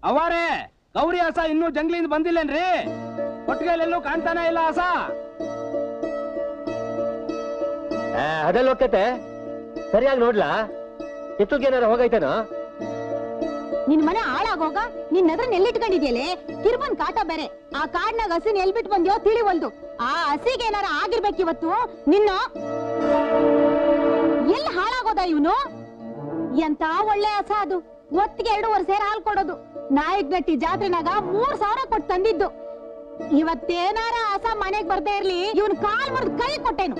ಅವಾರೇ ಗೌರಿ ಹಸ ಇನ್ನೂ ಜಂಗ್ಲಿಂದ ಬಂದಿಲ್ಲೇನ್ರಿ? ಒಟ್ಟಿಗೆಲ್ಲೂ ಕಾಣ್ತಾನೆ ಇಲ್ಲ ಹಸ. ಅದೆಲ್ಲ ಹೋಗ್ತೈತೆ, ಸರಿಯಾಗಿ ನೋಡ್ಲಾ? ಎತ್ತುಗೇನಾರ ಹೋಗೈತೇನೋ? ನಿನ್ ಮನೆ ಹಾಳಾಗೋಗ ನಿನ್ ಎದ್ರ ನೆಲ್ಲಿಟ್ಕೊಂಡಿದ್ಯಲೆ ಕಿರ್ಬನ್ ಕಾಟ ಬೇರೆ. ಆ ಕಾಡ್ನಾಗ ಹಸಿನ ಎಲ್ಬಿಟ್ ಬಂದ್ಯೋ ತಿಳಿವಲ್ದು. ಆ ಹಸಿಗೆ ಏನಾರ ಆಗಿರ್ಬೇಕಿವತ್ತು. ನಿನ್ನ ಎಲ್ಲಿ ಹಾಳಾಗೋದ ಇವನು? ಎಂತ ಒಳ್ಳೆ ಹಸ ಅದು. ಒತ್ತಿಗೆ 2 ಸೇರ್ ಹಾಲ್ ಕೊಡೋದು. ನಾಯಕಗಟ್ಟಿ ಜಾತ್ರೆನಾಗ 3,000 ಕೊಟ್ಟು ತಂದಿದ್ದು. ಇವತ್ತೇನಾರ ಹಸ ಮನೆಗ್ ಬರ್ದೇ ಇರ್ಲಿ, ಇವನ್ ಕಾಲ್ ಮುರಿದು ಕೈ ಕೊಟ್ಟೇನು.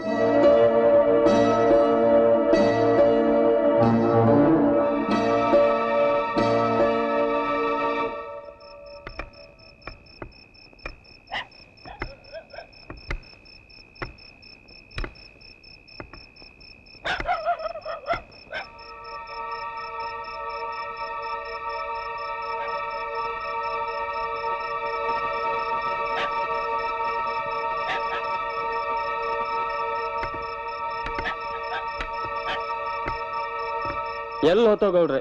ಎಲ್ಲಿ ಹೊತ್ತೋಗೌಡ್ರಿ?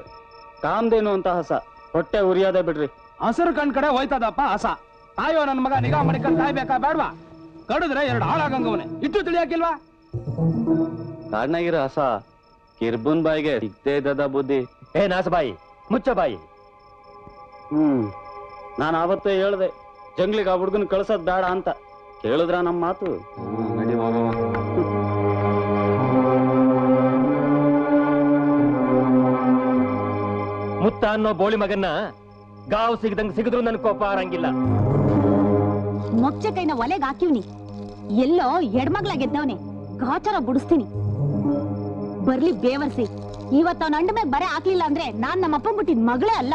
ಕಾಮ್ದೇನು ಅಂತ ಹಸ, ಹೊಟ್ಟೆ ಉರಿಯೋದೇ ಬಿಡ್ರಿ. ಹಸಿರು ಕಣ್ ಕಡೆ ಹೋಯ್ತದಪ್ಪ ಹಸ. ತಾಯೋ ನನ್ ಮಗ ನಿಗಾ ಮಾಡಿಕೊಂಡು ಕಾಯ್ಬೇಕಾ ಬೇಡ್ವಾ? ಕಡಿದ್ರೆ 2 ಹಾಳಾಗಂಗವನೆ. ಇಟ್ಟು ತಿಳಿಯಾಕಿಲ್ವಾ? ಕಾಡ್ನಾಗಿರೋ ಹಸ ಕಿರ್ಬುನ್ ಬಾಯಿಗೆ ಸಿಗ್ತೇ ಇದ್ದದ ಬುದ್ಧಿ. ಏ ನಾಸ ಬಾಯಿ, ಮುಚ್ಚ ಬಾಯಿ. ನಾನು ಆವತ್ತೇ ಹೇಳ್ದೆ ಜಂಗ್ಲಿಗೆ ಆ ಹುಡ್ಗನ್ ಕಳ್ಸೋದ್ ಬೇಡ ಅಂತ. ಕೇಳಿದ್ರ ನಮ್ಮ ಮಾತು? ಮುತ್ತ ಅನ್ನೋ ಬೋಳಿ ಮಗನ್ನ ಗಾವ್ ಸಿಗದಂಗ್ ಸಿಗಿದ್ರು ನನ್ ಕೋಪ ಆರಂಗಿಲ್ಲ. ಮೊಚ್ಚ ಕೈನ ಒಲೆಗ್ ಹಾಕಿವ್ನಿ. ಎಲ್ಲೋ ಎಡ್ಮಗ್ಲ ಗೆದ್ದವನೆ. ಗಾಚಾರ ಬುಡಿಸ್ತೀನಿ. ಬರ್ಲಿ ಬೇವರ್ಸಿ. ಇವತ್ತ ಅವನ ಅಂಡ ಮ್ಯಾಗ ಬರೆ ಹಾಕ್ಲಿಲ್ಲ ಅಂದ್ರೆ ನಾನ್ ನಮ್ಮ ಅಪ್ಪನ್ ಬಿಟ್ಟಿದ್ ಮಗಳೇ ಅಲ್ಲ.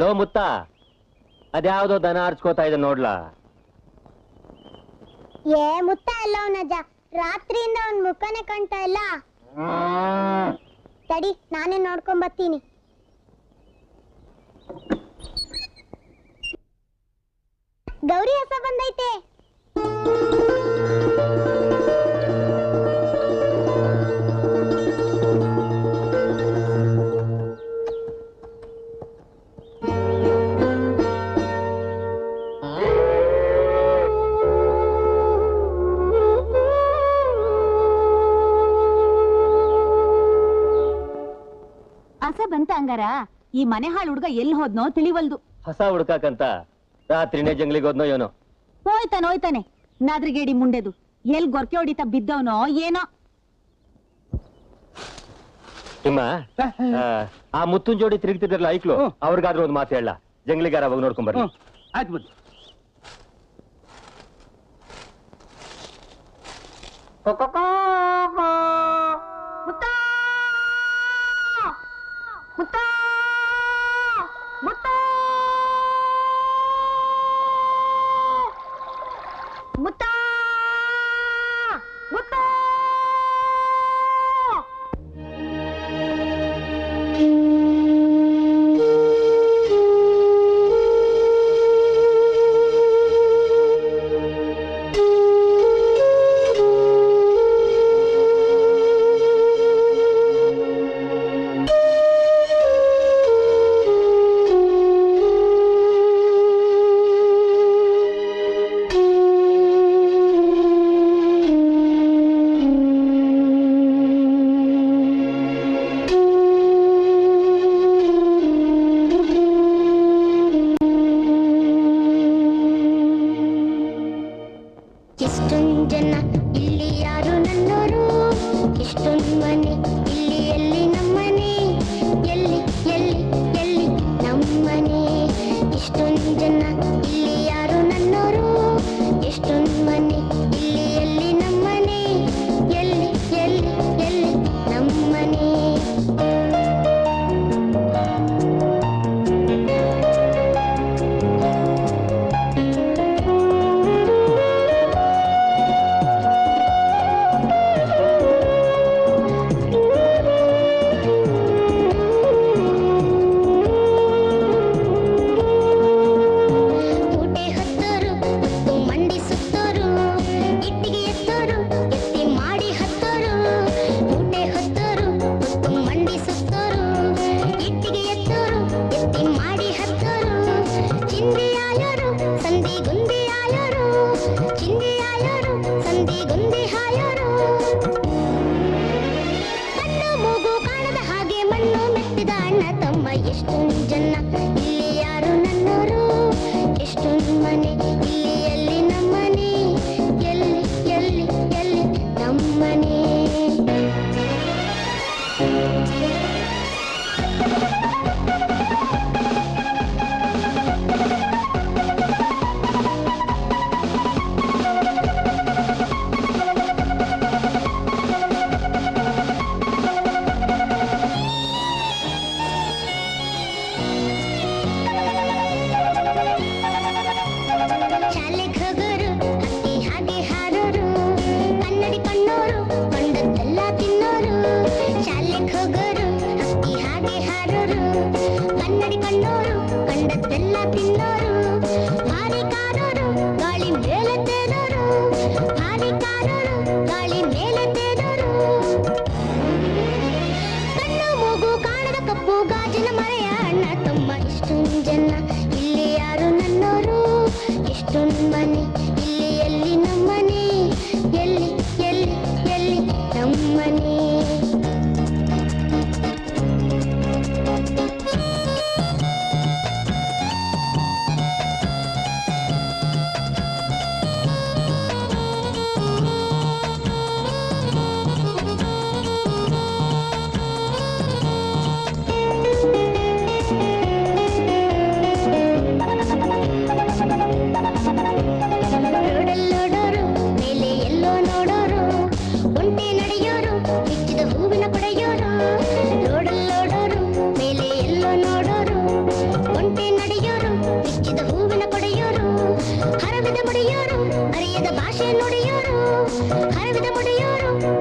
ಲೋ ಮುತ್ತ, ಅದ್ಯಾವ್ದೋ ದನ ಆರ್ಚ್ಕೋತಾ ಇದೆ ನೋಡ್ಲಾ. ಏ ಮುತ್ತ ಅಲ್ಲ ಅವನಜ್ಜ, ರಾತ್ರಿಯಿಂದ ಅವನ್ ಮುಖನೇ ಕಾಣ್ತಾ ಇಲ್ಲ. ತಡಿ, ನಾನೇ ನೋಡ್ಕೊಂಡ್ ಬರ್ತೀನಿ. ಗೌರಿ ಹಸ ಬಂದೈತೆ. ಹಸ ಬಂತ ಹಂಗಾರ? ಈ ಮನೆ ಹಾಳು ಹುಡ್ಗ ಎಲ್ಲಿ ಹೋದ್ನೋ ತಿಳಿವಲ್ದು. ಹಸ ಹುಡ್ಕಾಕಂತ ರಾತ್ರಿನೇ ಜಂಗ್ಲಿಗೆ ಹೋದ್ನೋ ಏನೋ. ಹೋಯ್ತಾನೆ ನಾದ್ರಿಗೇಡಿ ಮುಂಡೆದು. ಎಲ್ ಗೊರ್ಕೆ ಹೊಡಿತಾ ಬಿದ್ದವನೋ ಏನೋ. ನಿಮ್ಮ ಆ ಮುತ್ತುನ್ ಜೋಡಿ ತಿರುಗ್ತಿದ್ರಲ್ಲ ಐಕ್ಲು, ಅವ್ರಿಗಾದ್ರೂ ಒಂದು ಮಾತು ಹೇಳ. ಜಂಗ್ಲಿಗಾರ ಅವಾಗ ನೋಡ್ಕೊಂಡ್ ಬರ್ರಿ. ಆಯ್ತು ಬನ್ನಿ.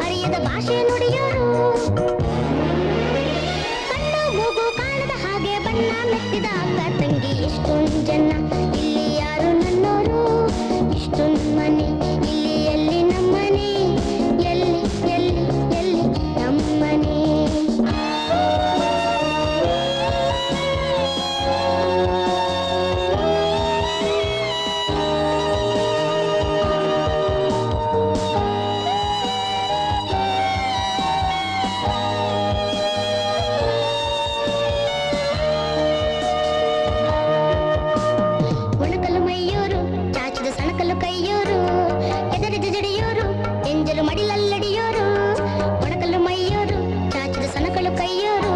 ಅರಿಯದ ಭಾಷೆ ನುಡಿಯೋರು ಕಣ್ಣು ಮೂಗು ಕಾಣದ ಹಾಗೆ ಬಣ್ಣ ಮೆತ್ತಿದ ಅಕ್ಕ ತಂಗಿ ಎಷ್ಟೊಂದು ಜನ ಇಲ್ಲಿ ಯಾರು ನನ್ನೋರು ಇಷ್ಟೊಂದು ಮನೆ ಇಲ್ಲಿ ಎಲ್ಲಿ ನಮ್ಮನೆ ಎಲ್ಲಿ ಎಲ್ಲಿ ಎಲ್ಲಿ ನಮ್ಮನೆ ಒಣಕಲ್ಲು ಮೈಯೋರು ಚಾಚಿದ ಸಣಕಲ್ಲು ಕೈಯೋರು ಎದರಿದ ಜಡಿಯೋರು ಎಂಜಲು ಮಡಿಲಲ್ಲಡಿಯೋರು ಒಣಕಲ್ಲು ಮೈಯೋರು ಚಾಚಿದ ಸಣಕಲ್ಲು ಕೈಯೋರು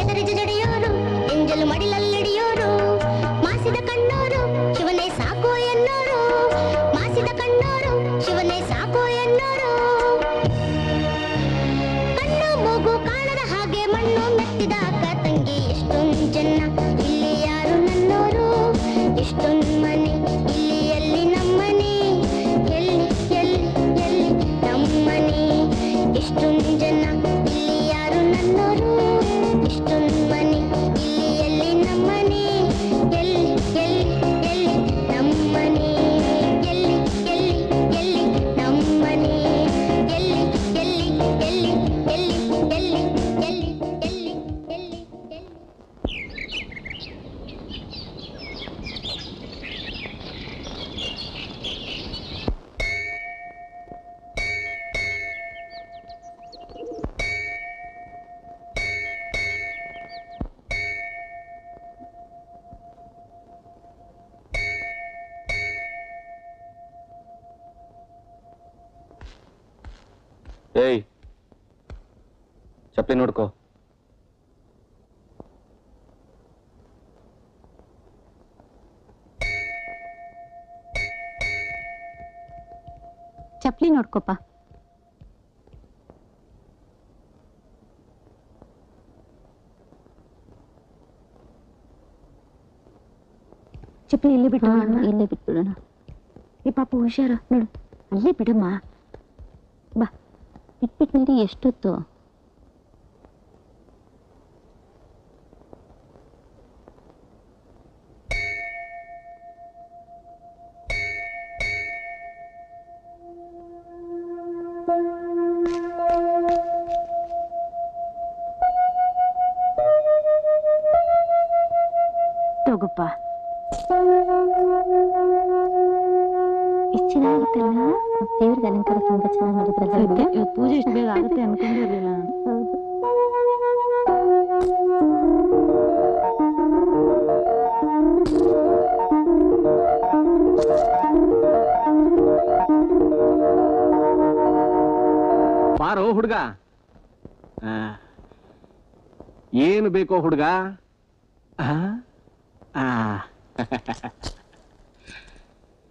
ಎದರಿದ ಜಡಿಯೋರು ಎಂಜಲು ಮಡಿಲಲ್ಲಡಿಯೋರು ಮಾಸಿದ ಕಣ್ಣೋರು ಶಿವನೇ ಸಾಕು ಎನ್ನೋರು ಮಾಸಿದ ಕಣ್ಣೋರು ಶಿವನೇ ಸಾಕು ಎನ್ನೋರು ಕಣ್ಣು ಮೂಗು ಕಾಣದ ಹಾಗೆ ಮಣ್ಣು ಮೆತ್ತಿದ ಅಕ್ಕ ತಂಗಿ ಎಷ್ಟೊಂದು ಜನ ಇಲ್ಲಿ ಯಾರು ನನ್ನೋರು ಎಷ್ಟೊಂದು ಮನೆ ಇಲ್ಲಿ ಎಲ್ಲಿ ನಮ್ಮನೆ ಎಲ್ಲಿ ಎಲ್ಲಿ ಎಲ್ಲಿ ನಮ್ಮನೆ ಎಷ್ಟೊಂದು ಜನ ಇಲ್ಲಿ ಯಾರು ನನ್ನೋರು ಎಷ್ಟೊಂದು ಮನೆ ಇಲ್ಲಿ ಎಲ್ಲಿ ನಮ್ಮನೆ ಎಲ್ಲಿ ಎಲ್ಲಿ ಎಲ್ಲಿ ನಮ್ಮನೆ ಎಲ್ಲಿ ಎಲ್ಲಿ ಎಲ್ಲಿ ನಮ್ಮನೆ ಎಲ್ಲಿ ಎಲ್ಲಿ ಎಲ್ಲಿ ಎಲ್ಲಿ ಎಲ್ಲಿ ಎಲ್ಲಿ ಎಲ್ಲಿ ಎಲ್ಲಿ ಎಲ್ಲಿ ಏಯ್ ಚಪ್ಪಲಿ ನೋಡ್ಕೋ. ಚಪ್ಲಿ ನೋಡ್ಕೋಪ. ಚಪ್ಲಿ ಇಲ್ಲೇ ಬಿಟ್ಟು ಇಲ್ಲೇ ಬಿಟ್ಬಿಡೋಣ. ಈ ಪಾಪ ಹುಷಾರ ನೋಡು, ಅಲ್ಲೇ ಬಿಡಮ್ಮ. ಬಾ, ಬಿಟ್ಬಿಟ್ಟು ಎಷ್ಟೊತ್ತು? ತಗೋಪ್ಪ. ಎಷ್ಟು ಚೆನ್ನಾಗಿತ್ತಲ್ಲ, ದೇವ್ರಿಗೆ ಅಲಂಕಾರ ತುಂಬಾ ಚೆನ್ನಾಗಿ ಮಾಡಿದ್ರಲ್ಲ. ಪೂಜೆ ಇಷ್ಟು ಬೇಗ ಆಗುತ್ತೆ ಅನ್ಕೊಂಡಿರ್ಲಿಲ್ಲ. ಹೌದು. ಬಾರೋ ಹುಡುಗ, ಏನು ಬೇಕೋ ಹುಡುಗ?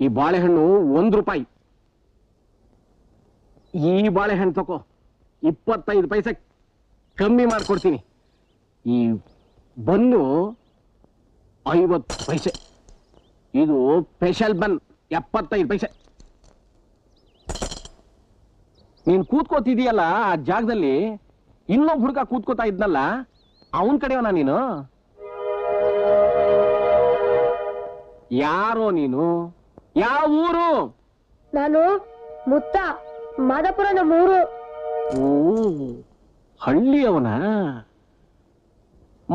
ಈ ಬಾಳೆಹಣ್ಣು ₹1. ಈ ಬಾಳೆಹಣ್ಣು ತಕೋ, 25 ಪೈಸೆ ಕಮ್ಮಿ ಮಾಡ್ಕೊಡ್ತೀನಿ. ಈ ಬನ್ನು 50 ಪೈಸೆ. ಇದು ಸ್ಪೆಷಲ್ ಬನ್ 75 ಪೈಸೆ. ನೀನ್ ಕೂತ್ಕೋತಿದೀಯಲ್ಲ ಆ ಜಾಗದಲ್ಲಿ, ಇನ್ನೊಬ್ಬ ಹುಡುಗ ಕೂತ್ಕೋತಾ ಇದ್ನಲ್ಲ, ಅವನ್ ಕಡೆಯವನ ನೀನು? ಯಾರೋ ನೀನು? ಯಾವ ಊರು? ನಾನು ಮುತ್ತ, ಮಾದಾಪುರ ನಮ್ಮೂರು. ಓ, ಹಳ್ಳಿಯವನ?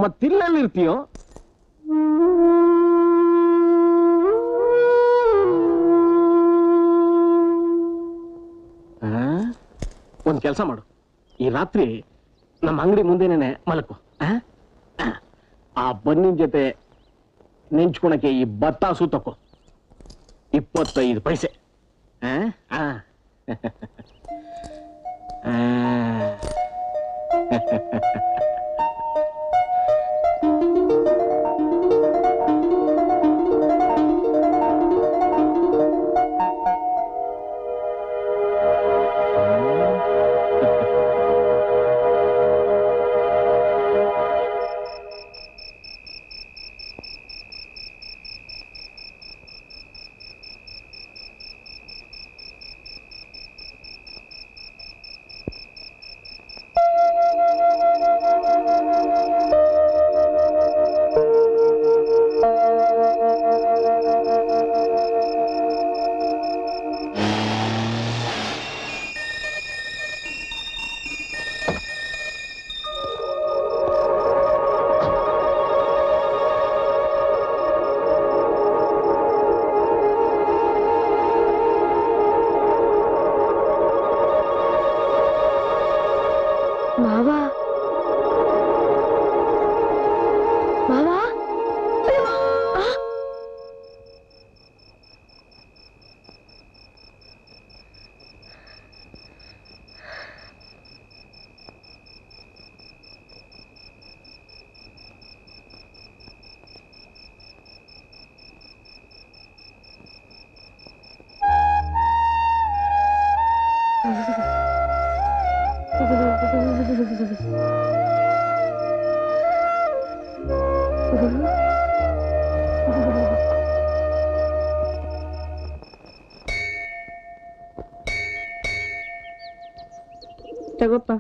ಮತ್ತಿಲ್ಲಲ್ಲಿರ್ತೀಯೋ? ಒಂದ್ ಕೆಲಸ ಮಾಡು, ಈ ರಾತ್ರಿ ನಮ್ಮ ಅಂಗಡಿ ಮುಂದೆನೆ ಮಲಕು. ಆ ಬನ್ನಿನ ಜೊತೆ ನೆಂಚ್ಕೊಳಕ್ಕೆ ಈ ಬತ್ತಾಸು ತಕೋ, 25 ಪೈಸೆ. ತಗೋಪ್ಪ.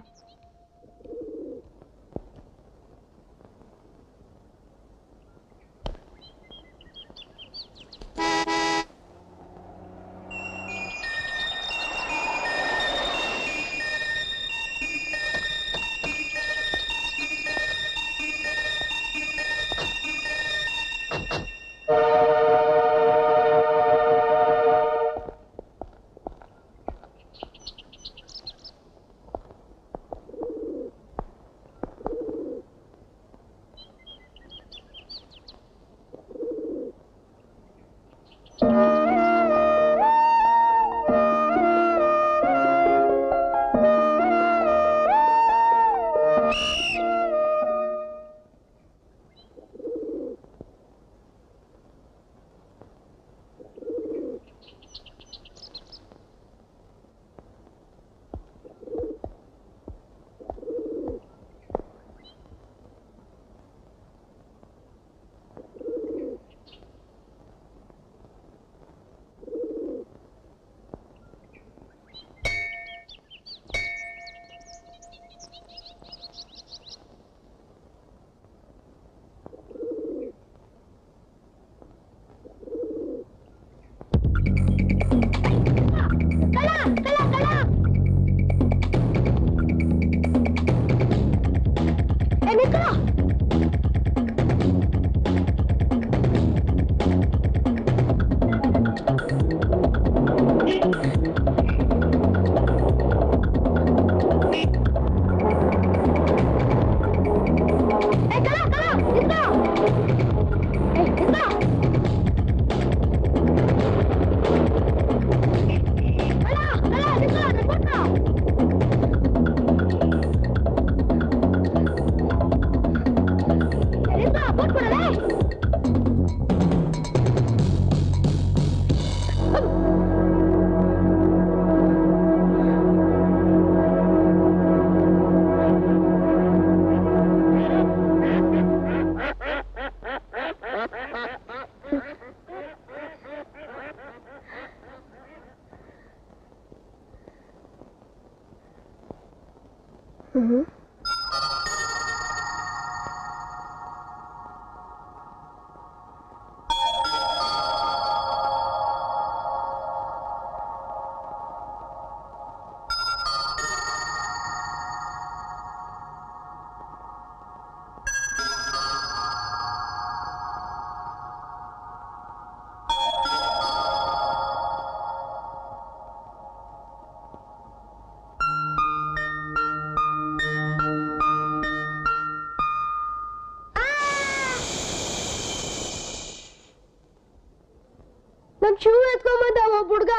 ಶೂ ಎತ್ಕೊಂಬಂದ ಒಬ್ಬ ಹುಡ್ಗ.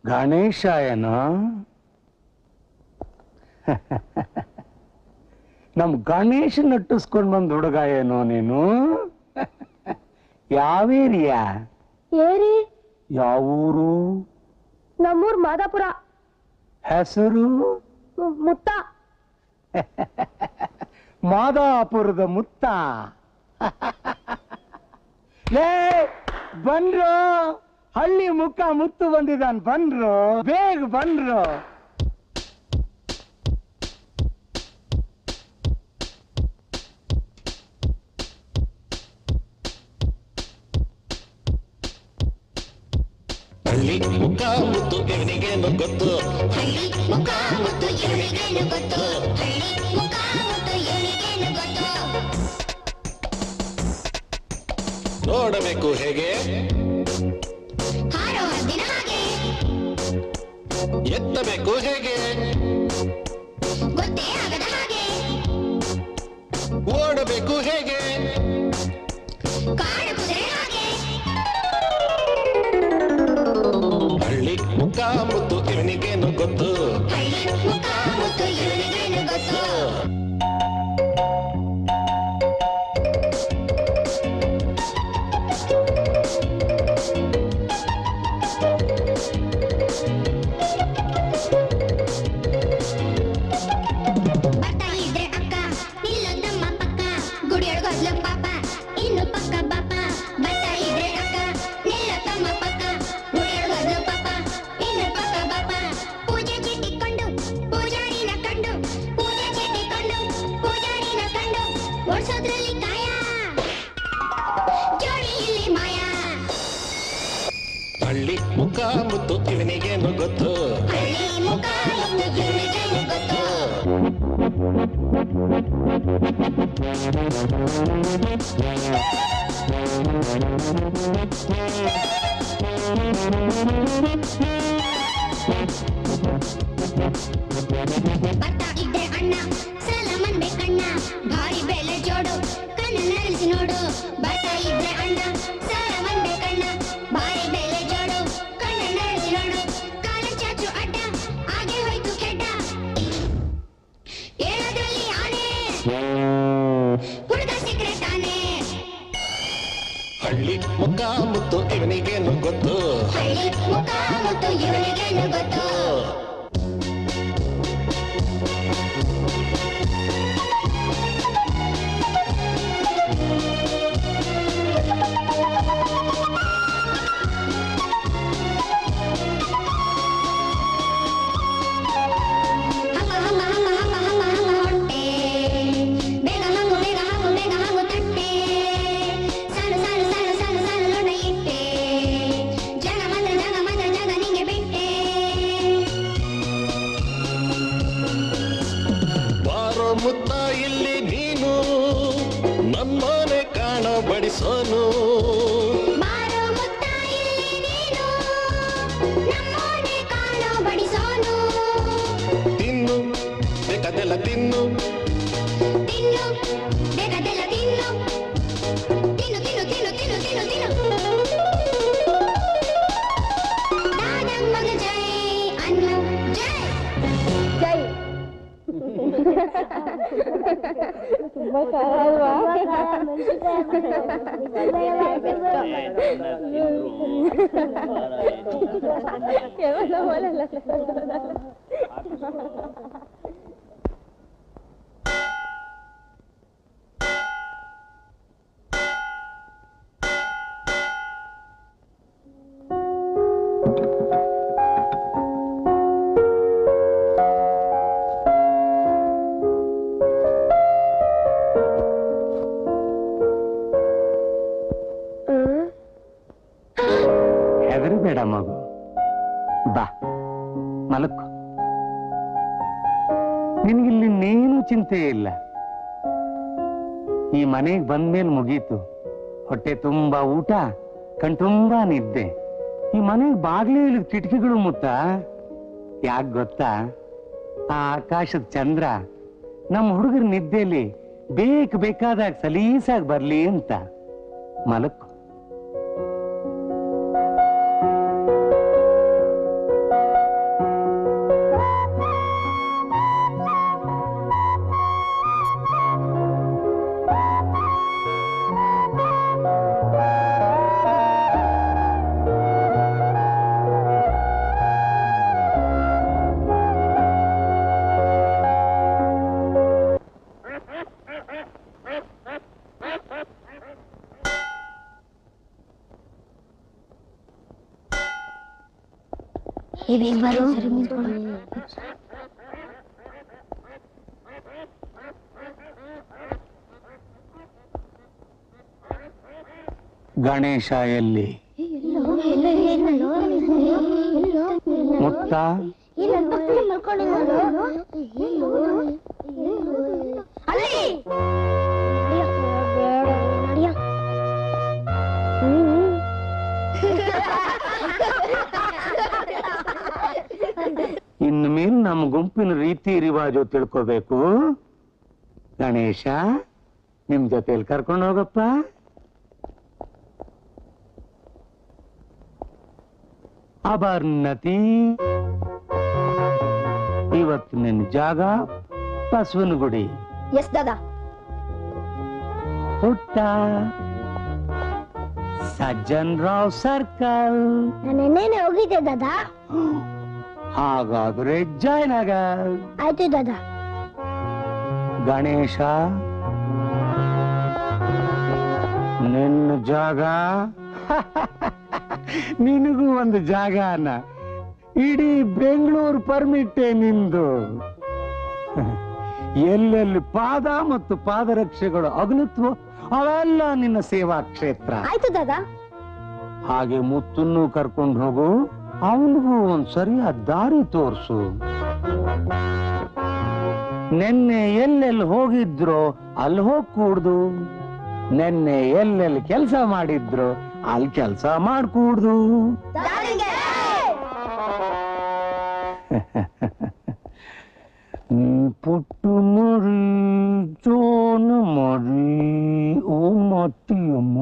ಗಣೇಶಾಯನ ನಮ್ ಗಣೇಶ ನಟ್ಟಿಸ್ಕೊಂಡ್ ಬಂದ್ ಹುಡುಗ ಏನೋ ನೀನು. ಯಾವೇರಿಯಾ? ಏರಿ? ಯಾವೂರು? ನಮ್ಮೂರ್ ಮಾದಾಪುರ. ಹೆಸರು? ಮುತ್ತ. ಮಾದಾಪುರದ ಮುತ್ತ. ಲೇ ಬನ್ರೋ, ಹಳ್ಳಿ ಮುಖ ಮುತ್ತು ಬಂದಿದ್ದಾನ್, ಬನ್ರೋ, ಬೇಗ ಬನ್ರೋ. ಹಳ್ಳಿ ಮುಖ ಮುತ್ತು ಇವನಿಗೇನು ಗೊತ್ತು, ಹಳ್ಳಿ ಮುಖ ಮುತ್ತು ಇವನಿಗೇನು ಗೊತ್ತು, ಹಳ್ಳಿ ಮುಖ ಮುತ್ತು ಇವನಿಗೇನು ಗೊತ್ತು. ನೋಡಬೇಕು ಹೇಗೆ ಹಾರೋ ಹದ್ದಿನ ಹಾಗೆ, ಎತ್ತಬೇಕು ಹೇಗೆ ಗೊತ್ತೇ ಆಗದ ಹಾಗೆ, ಓಡಬೇಕು ಹೇಗೆ ಕಾಡು ಕುದುರೆ ಹಾಗೆ. ಹಳ್ಳಿ ಮುಖ ಮುತ್ತು ಇವನಿಗೇನು ಗೊತ್ತು, ಹಳ್ಳಿ ಮುಖ ಮುತ್ತು ಇವನಿಗೇನು ಗೊತ್ತು. ಪೂಜೆ ಚಿಟ್ಟಿಕೊಂಡು ಮುತ್ತು ಇವನಿಗೇನು ಗೊತ್ತು ಹಳ್ಳಿ ಮುಖ ಮುತ್ತು ಇವನಿಗೇನು ಗೊತ್ತು ಬರ್ತಾ ಇದ್ದೆ ಅಣ್ಣ ಸಲಮನ್ ಬೇಕಣ್ಣ ಭಾರಿ ಬೆಲೆ ಜೋಡು ಕಣ್ಣ ನರಳಿಸಿ ನೋಡು ಬರ್ತಾ ಇದ್ರೆ ಅಣ್ಣ ಸಲಮನ್ ಬೇಕಣ್ಣ ಭಾರಿ ಬೆಲೆ ಜೋಡು ಕಣ್ಣ ನರಳಿಸಿ ನೋಡು ಕಾಲ ಚಾಚು ಅಡ್ಡ ಹಾಗೆ ಹೋಯ್ತು ಕೆಡ್ಡ ಏಳೋದ್ರಲ್ಲಿ ಆನೆ ಹುಡುಗ ಸಿಕ್ಕರೆ ತಾನೆ ಹಳ್ಳಿ ಮುಖ ಮುತ್ತು ಇವನಿಗೇನು ಗೊತ್ತು ಹಳ್ಳಿ ಮುಖ ಮುತ್ತು ಇವನಿಗೇನು ಗೊತ್ತು ಮುತ್ತ ಇಲ್ಲಿ ನೀನು ನಮ್ಮನೆ ಕಾಣ ಬಡಿಸೋನು ಬಾರೋ ಮುತ್ತ ಇಲ್ಲಿ ನೀನು ನಮ್ಮನೆ ಕಾಣೋ ಬಡಿಸೋನು ತಿನ್ನು ಬೇಕಾದೆಲ್ಲ ತಿನ್ನು ತಿನ್ನು ಬೇಕಾದೆಲ್ಲ ತಿನ್ನು ತಿನ್ನು ತಿನ್ನು ತಿನ್ನು ತಿನ್ನು ತಿನ್ನು ತಿನ್ನು ದಾದಮ್ಮಗ ಜೈ ಅನ್ನು ಜೈ ಜೈ ತುಂಬಾ ಹೆದರಬೇಡ ಮಗು, ಬಾ ಮಲಕ್ಕೋ. ನಿನಗಿಲ್ಲಿನ್ನೇನು ಚಿಂತೆ ಇಲ್ಲ. ಈ ಮನೆಗೆ ಬಂದ್ಮೇಲೆ ಮುಗೀತು. ಹೊಟ್ಟೆ ತುಂಬಾ ಊಟ, ಕಣ್ತುಂಬಾ ನಿದ್ದೆ. ಈ ಮನೆಗೆ ಬಾಗ್ಲೇ ಇಳಿದ ಕಿಟಕಿಗಳು ಮುತ್ತ. ಯಾಕೆ ಗೊತ್ತಾ? ಆ ಆಕಾಶದ ಚಂದ್ರ ನಮ್ಮ ಹುಡುಗರ ನಿದ್ದೆಯಲ್ಲಿ ಬೇಕಾದಾಗ ಸಲೀಸಾಗಿ ಬರ್ಲಿ ಅಂತ. ಮಲಕ್ಕೋ. ಗಣೇಶ ಎಲ್ಲಿ? ಮುತ್ತ ಇನ್ನು ಮೇಲೆ ನಮ್ಮ ಗುಂಪಿನ ರೀತಿ ರಿವಾಜು ತಿಳ್ಕೋಬೇಕು. ಗಣೇಶ ನಿಮ್ ಜೊತೆಲಿ ಕರ್ಕೊಂಡು ಹೋಗಪ್ಪ. ಅಬರ್ನತಿ, ಇವತ್ತು ನಿನ್ನ ಜಾಗ ಬಸವನಗುಡಿ. ಎಸ್ ದಾದಾ. ಪುಟ್ಟ ಸಜ್ಜನ್ ರಾವ್ ಸರ್ಕಲ್. ನಾನೇನೇನೆ ಹೋಗಿದ್ದೆ ದಾದಾ. ಹಾಗಾದ್ರೆ ಜಾಯ್ನ್ ಆಗ. ಆಯ್ತು ದಾದಾ. ಗಣೇಶ ನಿನ್ನ ಜಾಗ ನಿನಗೂ ಒಂದು ಜಾಗನ. ಇಡೀ ಬೆಂಗಳೂರು ಪರ್ಮಿಟ್ಟೆ ನಿಂದು. ಎಲ್ಲೆಲ್ಲಿ ಪಾದ ಮತ್ತು ಪಾದರಕ್ಷೆಗಳು ಅಗಲತ್ವ ಅವೆಲ್ಲ ನಿನ್ನ ಸೇವಾ ಕ್ಷೇತ್ರ. ಆಯ್ತು ದಾದಾ. ಹಾಗೆ ಮುತ್ತನ್ನು ಕರ್ಕೊಂಡು ಹೋಗು. ಅವನಿಗೂ ಒಂದ್ ಸರಿಯಾದ ದಾರಿ ತೋರ್ಸು. ನೆನ್ನೆ ಎಲ್ಲೆಲ್ಲಿ ಹೋಗಿದ್ರೋ ಅಲ್ಲಿ ಹೋಗ್ ಕೂಡ್ದು, ನೆನ್ನೆ ಎಲ್ಲೆಲ್ಲಿ ಕೆಲಸ ಮಾಡಿದ್ರು ಅಲ್ಲಿ ಕೆಲಸ ಮಾಡ್ಕೂಡ್ದು. ಪುಟ್ಟು ಮರಿ ಜೋನ ಮರಿ ಓ ಮತ್ತಿಯಮ್ಮ.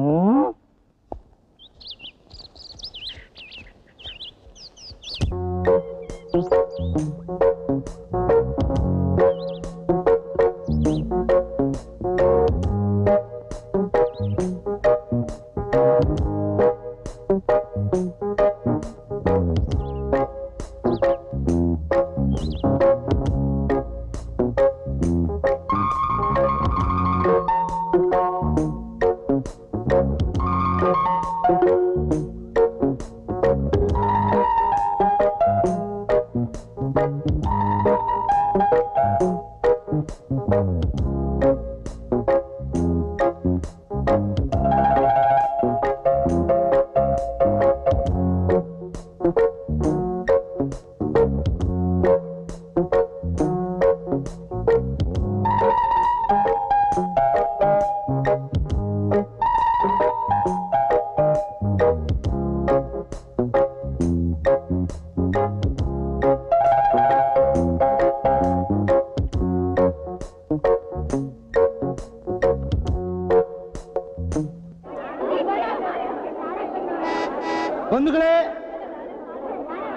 ಬಂಧುಗಳೇ,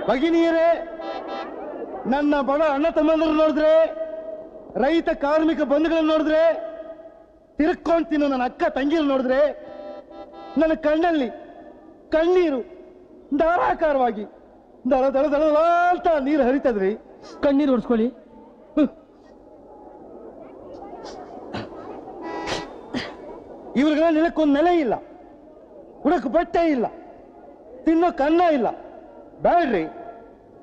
ಭಗಿನಿಯರೇ, ನನ್ನ ಬಡ ಅಣ್ಣ ತಮ್ಮಂದರು ನೋಡಿದ್ರೆ, ರೈತ ಕಾರ್ಮಿಕ ಬಂಧುಗಳನ್ನು ನೋಡಿದ್ರೆ, ತಿರ್ಕೊಂಡ್ತಿನ್ನು ನನ್ನ ಅಕ್ಕ ತಂಗಿರು ನೋಡಿದ್ರೆ, ನನ್ನ ಕಣ್ಣಲ್ಲಿ ಕಣ್ಣೀರು ಧಾರಾಕಾರವಾಗಿ ದಳ ದಳ ದಳ ಅಂತ ನೀರು ಹರಿತದ್ರಿ. ಕಣ್ಣೀರು ಒರೆಸ್ಕೊಳ್ಳಿ. ಇವ್ರಿಗೆಲ್ಲ ನೆಲಕ್ಕೊಂದು ನೆಲೆ ಇಲ್ಲ, ಉಡಕ್ ಬಟ್ಟೆ ಇಲ್ಲ, ತಿನ್ನೋಕ್ ಅನ್ನ ಇಲ್ಲ. ಬೇಡ್ರಿ,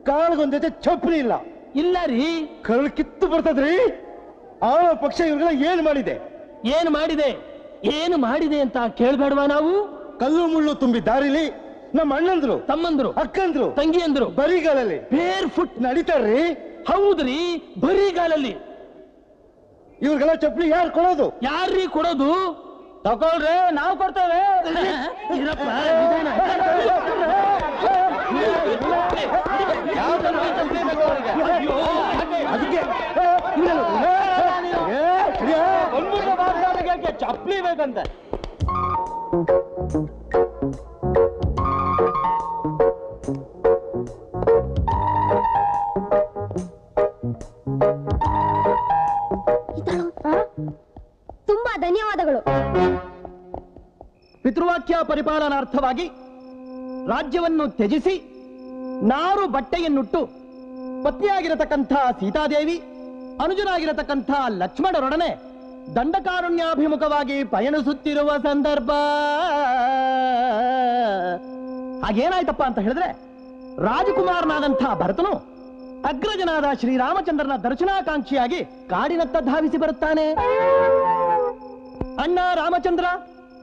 ಕಾಲ್ಗೊಂದ್ ಜೊತೆ ಚಪ್ಪಲಿ ಇಲ್ಲ. ಇಲ್ಲ ರೀ, ಕರಳು ಕಿತ್ತು ಬರ್ತದ್ರಿ. ಆ ಪಕ್ಷ ಇವ್ರಿಗೆಲ್ಲ ಏನ್ ಮಾಡಿದೆ? ಏನು ಮಾಡಿದೆ ಏನು ಮಾಡಿದೆ ಅಂತ ಕೇಳ್ಬೇಡವಾ ನಾವು? ಕಲ್ಲು ಮುಳ್ಳು ತುಂಬಿ ದಾರಿಲಿ ನಮ್ಮ ಅಣ್ಣಂದ್ರು, ತಮ್ಮಂದ್ರು, ಅಕ್ಕಂದ್ರು, ತಂಗಿಯಂದ್ರು ಬರಿಗಾಲಲ್ಲಿ ಬೇರ್ ಫುಟ್ ನಡೀತಾರ್ರಿ. ಹೌದ್ರಿ, ಬರಿಗಾಲಲ್ಲಿ. ಇವ್ರಿಗೆಲ್ಲ ಚಪ್ಪಲಿ ಯಾರು ಕೊಡೋದು? ಯಾರ್ರೀ ಕೊಡೋದು? ತಗೊಳ್ರೆ, ನಾವು ಕೊಡ್ತೇವೆ. ಇರಪ್ಪ, ಅದಕ್ಕೆ ಚಪ್ಪಲಿ ಬೇಕಂತ. ತುಂಬಾ ಧನ್ಯವಾದಗಳು. ಪಿತೃವಾಕ್ಯ ಪರಿಪಾಲನಾರ್ಥವಾಗಿ ರಾಜ್ಯವನ್ನು ತ್ಯಜಿಸಿ ನಾರು ಬಟ್ಟೆಯನ್ನುಟ್ಟು ಪತ್ನಿಯಾಗಿರತಕ್ಕಂಥ ಸೀತಾದೇವಿ, ಅನುಜನಾಗಿರತಕ್ಕಂಥ ಲಕ್ಷ್ಮಣರೊಡನೆ ದಂಡಕಾರುಣ್ಯಾಭಿಮುಖವಾಗಿ ಪಯಣಿಸುತ್ತಿರುವ ಸಂದರ್ಭ. ಹಾಗೇನಾಯ್ತಪ್ಪ ಅಂತ ಹೇಳಿದ್ರೆ, ರಾಜಕುಮಾರನಾದಂಥ ಭರತನು ಅಗ್ರಜನಾದ ಶ್ರೀರಾಮಚಂದ್ರನ ದರ್ಶನಾಕಾಂಕ್ಷಿಯಾಗಿ ಕಾಡಿನತ್ತ ಧಾವಿಸಿ ಬರುತ್ತಾನೆ. ಅಣ್ಣ ರಾಮಚಂದ್ರ,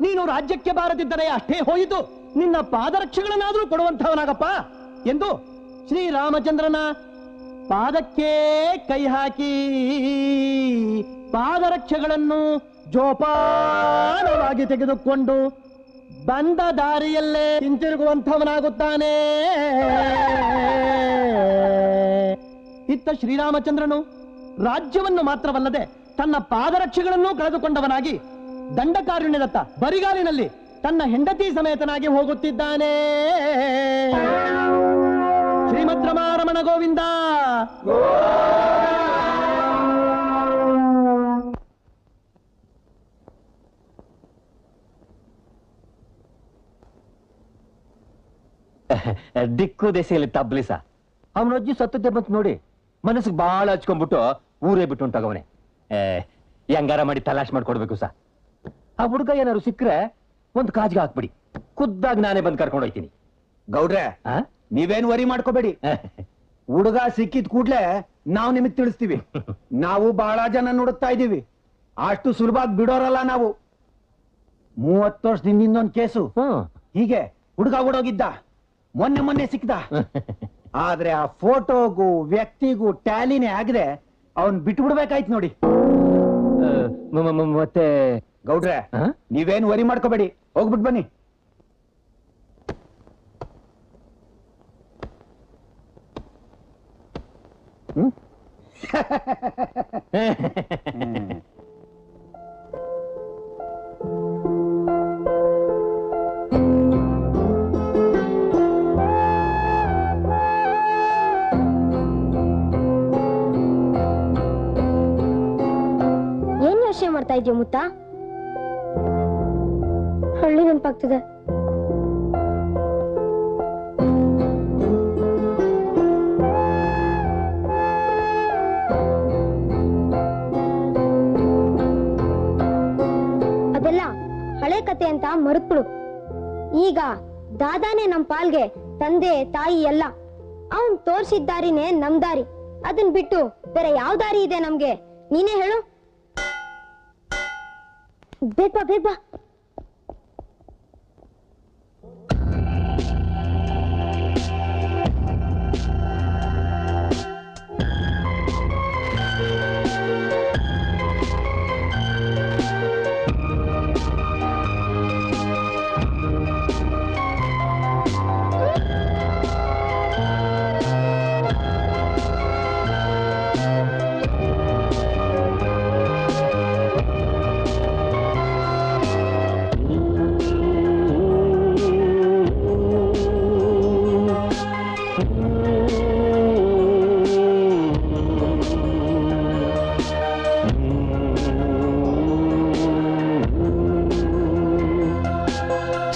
ನೀನು ರಾಜ್ಯಕ್ಕೆ ಬಾರದಿದ್ದರೆ ಅಷ್ಟೇ ಹೋಯಿತು, ನಿನ್ನ ಪಾದರಕ್ಷೆಗಳನ್ನಾದರೂ ಕೊಡುವಂಥವನಾಗಪ್ಪ ಎಂದು ಶ್ರೀರಾಮಚಂದ್ರನ ಪಾದಕ್ಕೆ ಕೈ ಹಾಕಿ ಪಾದರಕ್ಷೆಗಳನ್ನು ಜೋಪಾನವಾಗಿ ತೆಗೆದುಕೊಂಡು ಬಂದ ದಾರಿಯಲ್ಲೇ ಹಿಂತಿರುಗುವಂಥವನಾಗುತ್ತಾನೆ. ಇತ್ತ ಶ್ರೀರಾಮಚಂದ್ರನು ರಾಜ್ಯವನ್ನು ಮಾತ್ರವಲ್ಲದೆ ತನ್ನ ಪಾದರಕ್ಷೆಗಳನ್ನೂ ಕಳೆದುಕೊಂಡವನಾಗಿ ದಂಡಕಾರುಣ್ಯದತ್ತ ಬರಿಗಾಲಿನಲ್ಲಿ ತನ್ನ ಹೆಂಡತಿ ಸಮೇತನಾಗಿ ಹೋಗುತ್ತಿದ್ದಾನೆ. ಶ್ರೀಮದ್ ರಮಾರಮಣ ಗೋವಿಂದ. ದಿಕ್ಕು ದೆಸೆಯಲ್ಲಿ ತಬ್ಲಿಸ ಅವನಜ್ಜಿ ಸತ್ತದ್ದೆ ಬಂತು ನೋಡಿ, ಮನಸ್ಸಿಗೆ ಬಹಳ ಹಚ್ಕೊಂಡ್ಬಿಟ್ಟು ಊರೇ ಬಿಟ್ಟು ಉಂಟಾಗವನೆ. ಹೆಂಗಾರ ಮಾಡಿ ತಲಾಶ್ ಮಾಡ್ಕೊಡ್ಬೇಕು ಸಾ. ಆ ಹುಡುಗ ಏನಾದ್ರು ಸಿಕ್ಕರೆ ಒಂದು ಕಾಜ್ಗೆ ಹಾಕ್ಬಿಡಿ, ಖುದ್ದಾಗಿ ನಾನೇ ಬಂದು ಕರ್ಕೊಂಡು ಹೋಗ್ತೀನಿ. ಗೌಡ್ರೆ, ನೀವೇನು ವರಿ ಮಾಡ್ಕೋಬೇಡಿ. ಹುಡುಗ ಸಿಕ್ಕಿದ್ ಕೂಡ್ಲೆ ನಾವು ನಿಮಗ್ ತಿಳಿಸ್ತೀವಿ. ನಾವು ಬಹಳ ಜನ ನೋಡುತ್ತಾ ಇದೀವಿ, ಅಷ್ಟು ಸುಲಭವಾಗಿ ಬಿಡೋರಲ್ಲ ನಾವು. 30 ವರ್ಷದಿಂದ ಇನ್ನೊಂದು ಕೇಸು ಹೀಗೆ ಹುಡುಗ ಓಡೋಗಿದ್ದ. ಮೊನ್ನೆ ಸಿಕ್ಕಿದ. ಆದ್ರೆ ಆ ಫೋಟೋಗೂ ವ್ಯಕ್ತಿಗೂ ಟ್ಯಾಲಿನೇ ಆಗದೆ ಅವನ್ ಬಿಟ್ಬಿಡ್ಬೇಕಾಯ್ತು ನೋಡಿ. ಮತ್ತೆ ಗೌಡ್ರೆ ನೀವೇನು ವರಿ ಮಾಡ್ಕೋಬೇಡಿ, ಹೋಗ್ಬಿಟ್ ಬನ್ನಿ. ಏನ್ ಯೋಚನೆ ಮಾಡ್ತಾ ಇದೀಯ ಮುತ್ತ? ಹಳ್ಳಿ ನೆನಪಾಗ್ತಿದೆ. ಅದೆಲ್ಲ ಹಳೆ ಕತೆ ಅಂತ ಮರೆತ್ಬಿಡು. ಈಗ ದಾದಾನೇ ನಮ್ ಪಾಲ್ಗೆ ತಂದೆ ತಾಯಿ ಎಲ್ಲ. ಅವನ್ ತೋರ್ಸಿದ ದಾರಿನೇ ನಮ್ ದಾರಿ. ಅದನ್ ಬಿಟ್ಟು ಬೇರೆ ಯಾವ ದಾರಿ ಇದೆ ನಮ್ಗೆ? ನೀನೇ ಹೇಳು. ಬೇಗ ಬಾ, ಬೇಗ ಬಾ.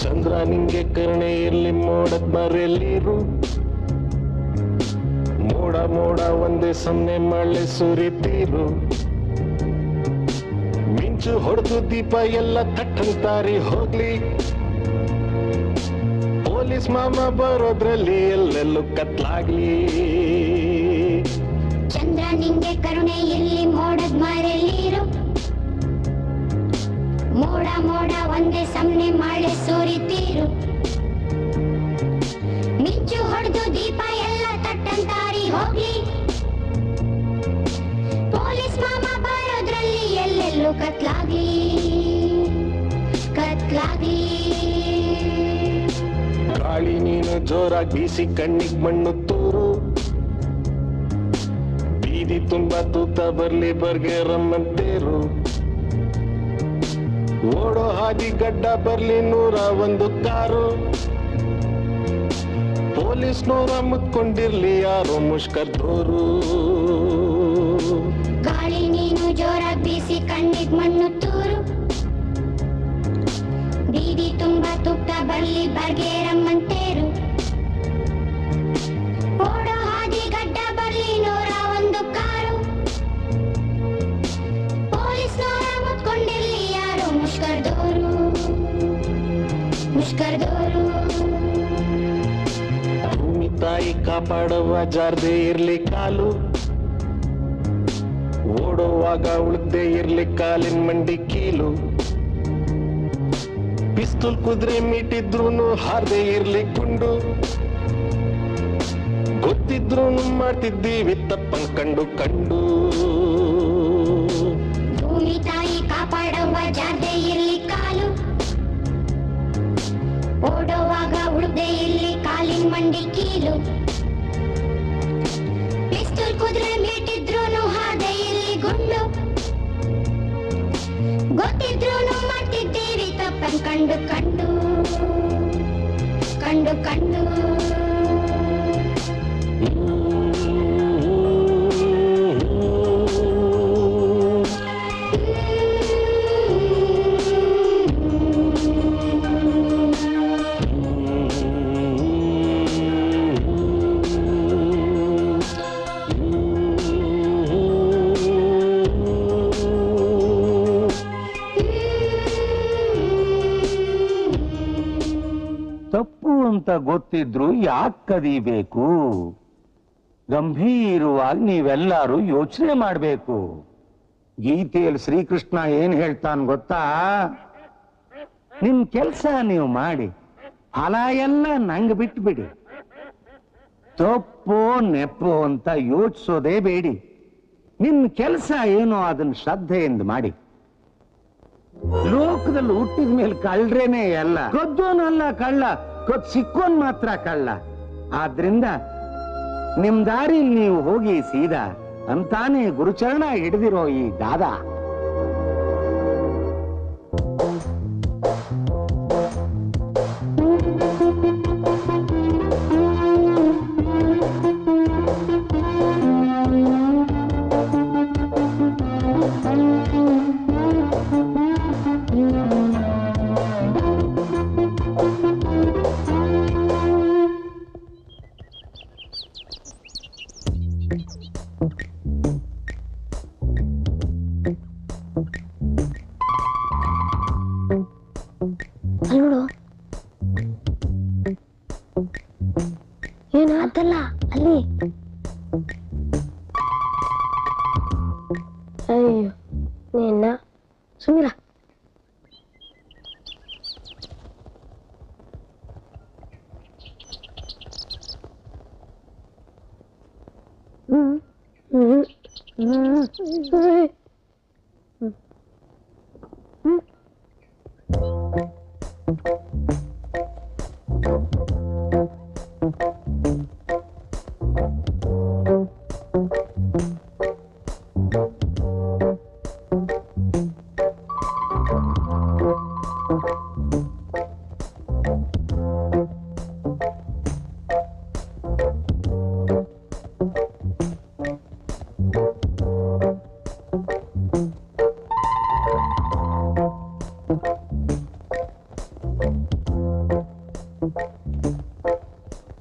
ಚಂದ್ರ ನಿಂಗೆ ಕರುಣೆ ಇರ್ಲಿ ಮೋಡದ ಮರೆಯಲ್ಲಿರು. ಮೋಡ ಮೋಡ ಒಂದೇ ಸೊನ್ನೆ ಮಳೆ ಸುರಿತೀರು. ಮಿಂಚು ಹೊಡೆದು ದೀಪ ಎಲ್ಲ ತಟ್ಟಂತಾರಿ ಹೋಗ್ಲಿ. ಪೊಲೀಸ್ ಮಾಮ ಬರೋದ್ರಲ್ಲಿ ಎಲ್ಲೆಲ್ಲೂ ಕತ್ಲಾಗ್ಲಿ. ಚಂದ್ರ ನಿಂಗೆ ಕರುಣೆ ಎಲ್ಲಿ ಮೋಡದ ಮರೆಯಲ್ಲಿರು. ಮೋಡ ಮೋಡ ಒಂದೇ ಸಮ್ನೆ ಮಳೆ ಸುರಿತೀರು. ಮಿಂಚು ಹೊಡೆದು ದೀಪ ಎಲ್ಲ ತಟ್ಟಂತಾರಿ ಹೋಗ್ಲಿ. ಪೊಲೀಸ್ ಮಾಮ ಬರೋದ್ರಲ್ಲಿ ಎಲ್ಲೆಲ್ಲೂ ಕತ್ಲಾಗ್ಲಿ, ಕತ್ಲಾಗ್ಲಿ. ಗಾಳಿ ನೀನು ಜೋರಾಗಿ ಬೀಸಿ ಕಣ್ಣಿಗೆ ಮಣ್ಣು ತೂರು. ಬೀದಿ ತುಂಬಾ ತೂತ ಬರ್ಲಿ ಬರ್ಗೆ ರಮ್ಮಂತೇರು. ಓಡೋ ಹಾದಿ ಗಡ್ಡ ಬರ್ಲಿ 101 ಕಾರು. ಪೊಲೀಸ್ನೋರ ಮುತ್ಕೊಂಡಿರ್ಲಿ ಯಾರೋ ಮುಷ್ಕರ್ದೋರು. ಗಾಳಿ ನೀನು ಜೋರಾಗಿ ಬೀಸಿ ಕಣ್ಣಿಗೆ ಮಣ್ಣು ತೂರು. ಬೀದಿ ತುಂಬಾ ತುಪ್ಪ ಬರ್ಲಿ ಬರ್ಗೆ ರಮ್ಮಂತೇರು. ಓಡೋ ಹಾದಿ ಗಡ್ಡ ಬರ್ಲಿ 101 ಕಾರು. ಪೊಲೀಸ್ನೋರ ಮುತ್ಕೊಂಡಿರ್ಲಿ ಯಾರೋ ಮುಷ್ಕರ್ದೋರು, ಮುಷ್ಕರ್ದೋರು. ಭೂಮಿ ತಾಯಿ ಕಾಪಾಡುವ ಜಾರ್ದೇ ಇರ್ಲಿ ಕಾಲು. ಓಡುವಾಗ ಉಳ್ದೇ ಇರ್ಲಿ ಕಾಲಿನ ಮಂಡಿ ಕೀಲು. ಪಿಸ್ತೂಲ್ ಕುದುರೆ ಮೀಟಿದ್ರೂನು ಹಾರ್ದೇ ಇರ್ಲಿ ಗುಂಡು. ಗೊತ್ತಿದ್ರೂನು ಮಾಡ್ತಿದ್ದೀವಿ ತಪ್ಪನ್ ಕಂಡು ಕಂಡು. ಭೂಮಿ ತಾಯಿ ಕಾಪಾಡುವ ಜಾರ್ದೇ ಇರ್ಲಿ ಕಾಲು. ಓಡುವಾಗ ಉಳ್ದೇ ಇರ್ಲಿ ಕಾಲಿನ ಮಂಡಿ ಕೀಲು. ಪಿಸ್ತೂಲ್ ಕುದುರೆ ಮೀಟಿದ್ರೂನು ಹಾದೆ ಇರ್ಲಿ ಗುಂಡು. ಗೊತ್ತಿದ್ರೂನು ಮಾಡ್ತಿದ್ದೀವಿ ತಪ್ಪನ್ ಕಂಡು ಕಂಡು, ಕಂಡು ಕಂಡು. ತಪ್ಪು ಅಂತ ಗೊತ್ತಿದ್ರು ಯಾಕೆ ಕದಿಬೇಕು? ಗಂಭೀರವಾಗಿ ನೀವೆಲ್ಲರೂ ಯೋಚನೆ ಮಾಡಬೇಕು. ಗೀತೆಯಲ್ಲಿ ಶ್ರೀಕೃಷ್ಣ ಏನ್ ಹೇಳ್ತಾನ್ ಗೊತ್ತಾ? ನಿಮ್ ಕೆಲ್ಸ ನೀವು ಮಾಡಿ, ಫಲ ಎಲ್ಲ ನಂಗೆ ಬಿಟ್ಬಿಡಿ, ತಪ್ಪೋ ನೆಪ್ಪೋ ಅಂತ ಯೋಚಿಸೋದೇ ಬೇಡಿ. ನಿನ್ನ ಕೆಲಸ ಏನೋ ಅದನ್ನ ಶ್ರದ್ಧೆಯಿಂದ ಮಾಡಿ. ಲೋಕದಲ್ಲಿ ಹುಟ್ಟಿದ ಮೇಲೆ ಕಳ್ರೇನೆ ಅಲ್ಲ, ಕದ್ದೋನಲ್ಲ ಕಳ್ಳ, ಸಿಕ್ಕೋನ್ ಮಾತ್ರ ಕಳ್ಳ. ಆದ್ರಿಂದ ನಿಮ್ ದಾರಿಲಿ ನೀವು ಹೋಗಿ ಸೀದಾ ಅಂತಾನೆ ಗುರುಚರಣ ಹಿಡಿದಿರೋ ಈ ದಾದಾ ನೋಡು ಏನ ಅದಲ್ಲ ಅಲ್ಲಿ. ಅಯ್ಯೋ ನಿನ್ನ ಸುಮಿರ.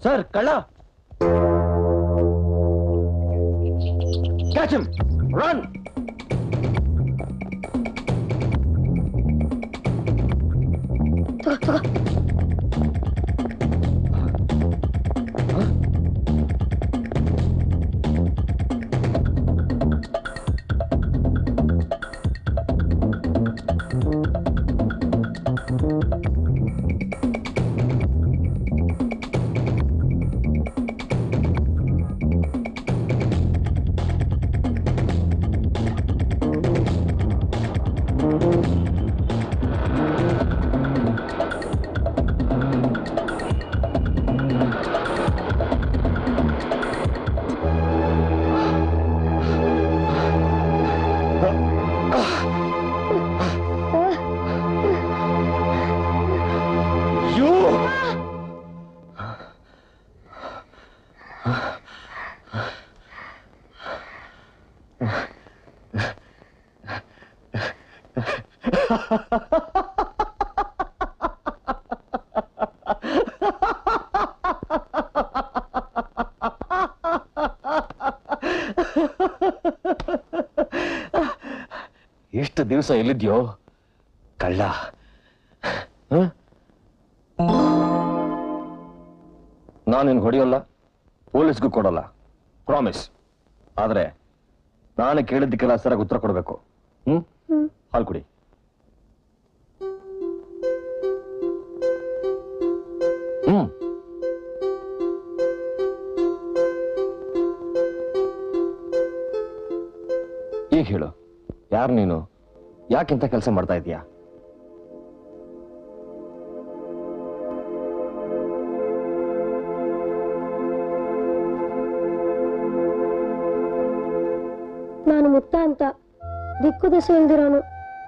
ಸರ್, ಕಳ್ಳ! Catch him! Run! ತಗೋ. ಎಷ್ಟು ದಿವಸ ಎಲ್ಲಿದ್ಯೋ ಕಳ್ಳ? ನಾನಿನ್ ಹೊಡೆಯೋಲ್ಲ, ಪೊಲೀಸ್ಗೂ ಕೊಡಲ್ಲ, ಪ್ರಾಮಿಸ್. ಆದ್ರೆ ನಾನು ಕೇಳಿದ್ದಕ್ಕೆಲ್ಲ ಸರಿಯಾಗಿ ಉತ್ತರ ಕೊಡ್ಬೇಕು. ಹಾಲು ಕುಡಿ. ಈಗ ಹೇಳು, ಯಾರು ನೀನು? ಯಾಕಿಂತ ಕೆಲಸ ಮಾಡ್ತಾ ಇದೀಯಾ? ನಾನು ಮುತ್ತ ಅಂತ, ದಿಕ್ಕು ದೆಸೆ ಇಲ್ದಿರೋನು.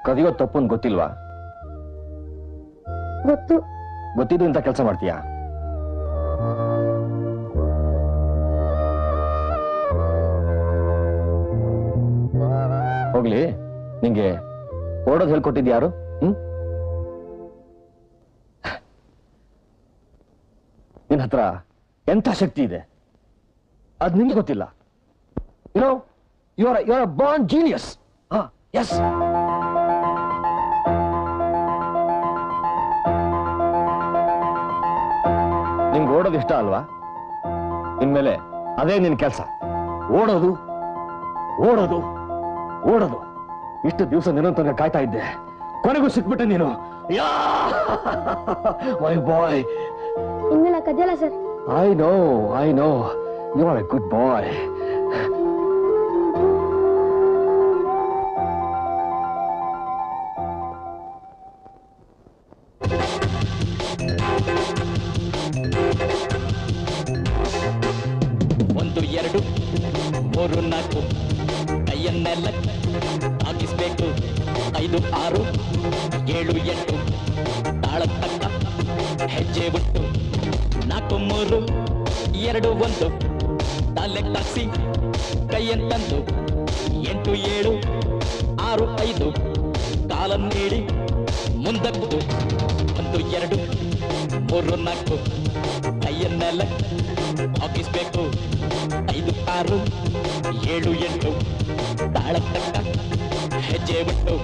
ಕದಿಯೋ ತಪ್ಪು ಗೊತ್ತಿಲ್ವಾ? ಗೊತ್ತು. ಗೊತ್ತಿದ್ದು ಇಂಥ ಕೆಲಸ ಮಾಡ್ತೀಯಾ? ಹೋಗ್ಲಿ, ನಿಂಗೆ ಓಡೋದು ಹೇಳ್ಕೊಟ್ಟಿದ್ಯಾರು? ನಿನ್ನ ಹತ್ರ ಎಂಥ ಶಕ್ತಿ ಇದೆ ಅದ್ ನಿಂಗೆ ಗೊತ್ತಿಲ್ಲ. You are a born genius. Yes. ನಿಂಗೆ ಓಡೋದು ಇಷ್ಟ ಅಲ್ವಾ? ಇನ್ಮೇಲೆ ಅದೇ ನಿನ್ ಕೆಲಸ, ಓಡೋದು ಓಡೋದು ಓಡೋದು. ಇಷ್ಟು ದಿವಸ ನಿನ್ನಂತ ಕಾಯ್ತಾ ಇದ್ದೆ, ಕೊನೆಗೂ ಸಿಕ್ಬಿಟ್ಟೆ ನೀನು. My boy. ಇನ್ಮೇಲೆ ಕದಿಯಲ್ಲ sir. I know You are a good boy. ಒಂದು ಎರಡು ಮೂರು ನಾಲ್ಕು ಕೈಯನ್ನೆಲ್ಲ ಹಾಕಿಸ್ಬೇಕು 5 6 7 8 ತಾಳ ತಕ್ಕ ಹೆಜ್ಜೆ ಬಿಟ್ಟು 4 3 2 1 ತಲೆ ತಾಕ್ಸಿ ಕೈಯಂತಂದು 8 7 6 5 ಕಾಲನ್ ನೀಡಿ ಮುಂದಕ್ಕು 1 2 3 4 ಕೈಯನ್ನೆಲ್ಲ ಹಾಕಿಸ್ಬೇಕು 5 6 7 8 ತಾಳ ತಕ್ಕ ಹೆಜ್ಜೆ ಬಿಟ್ಟು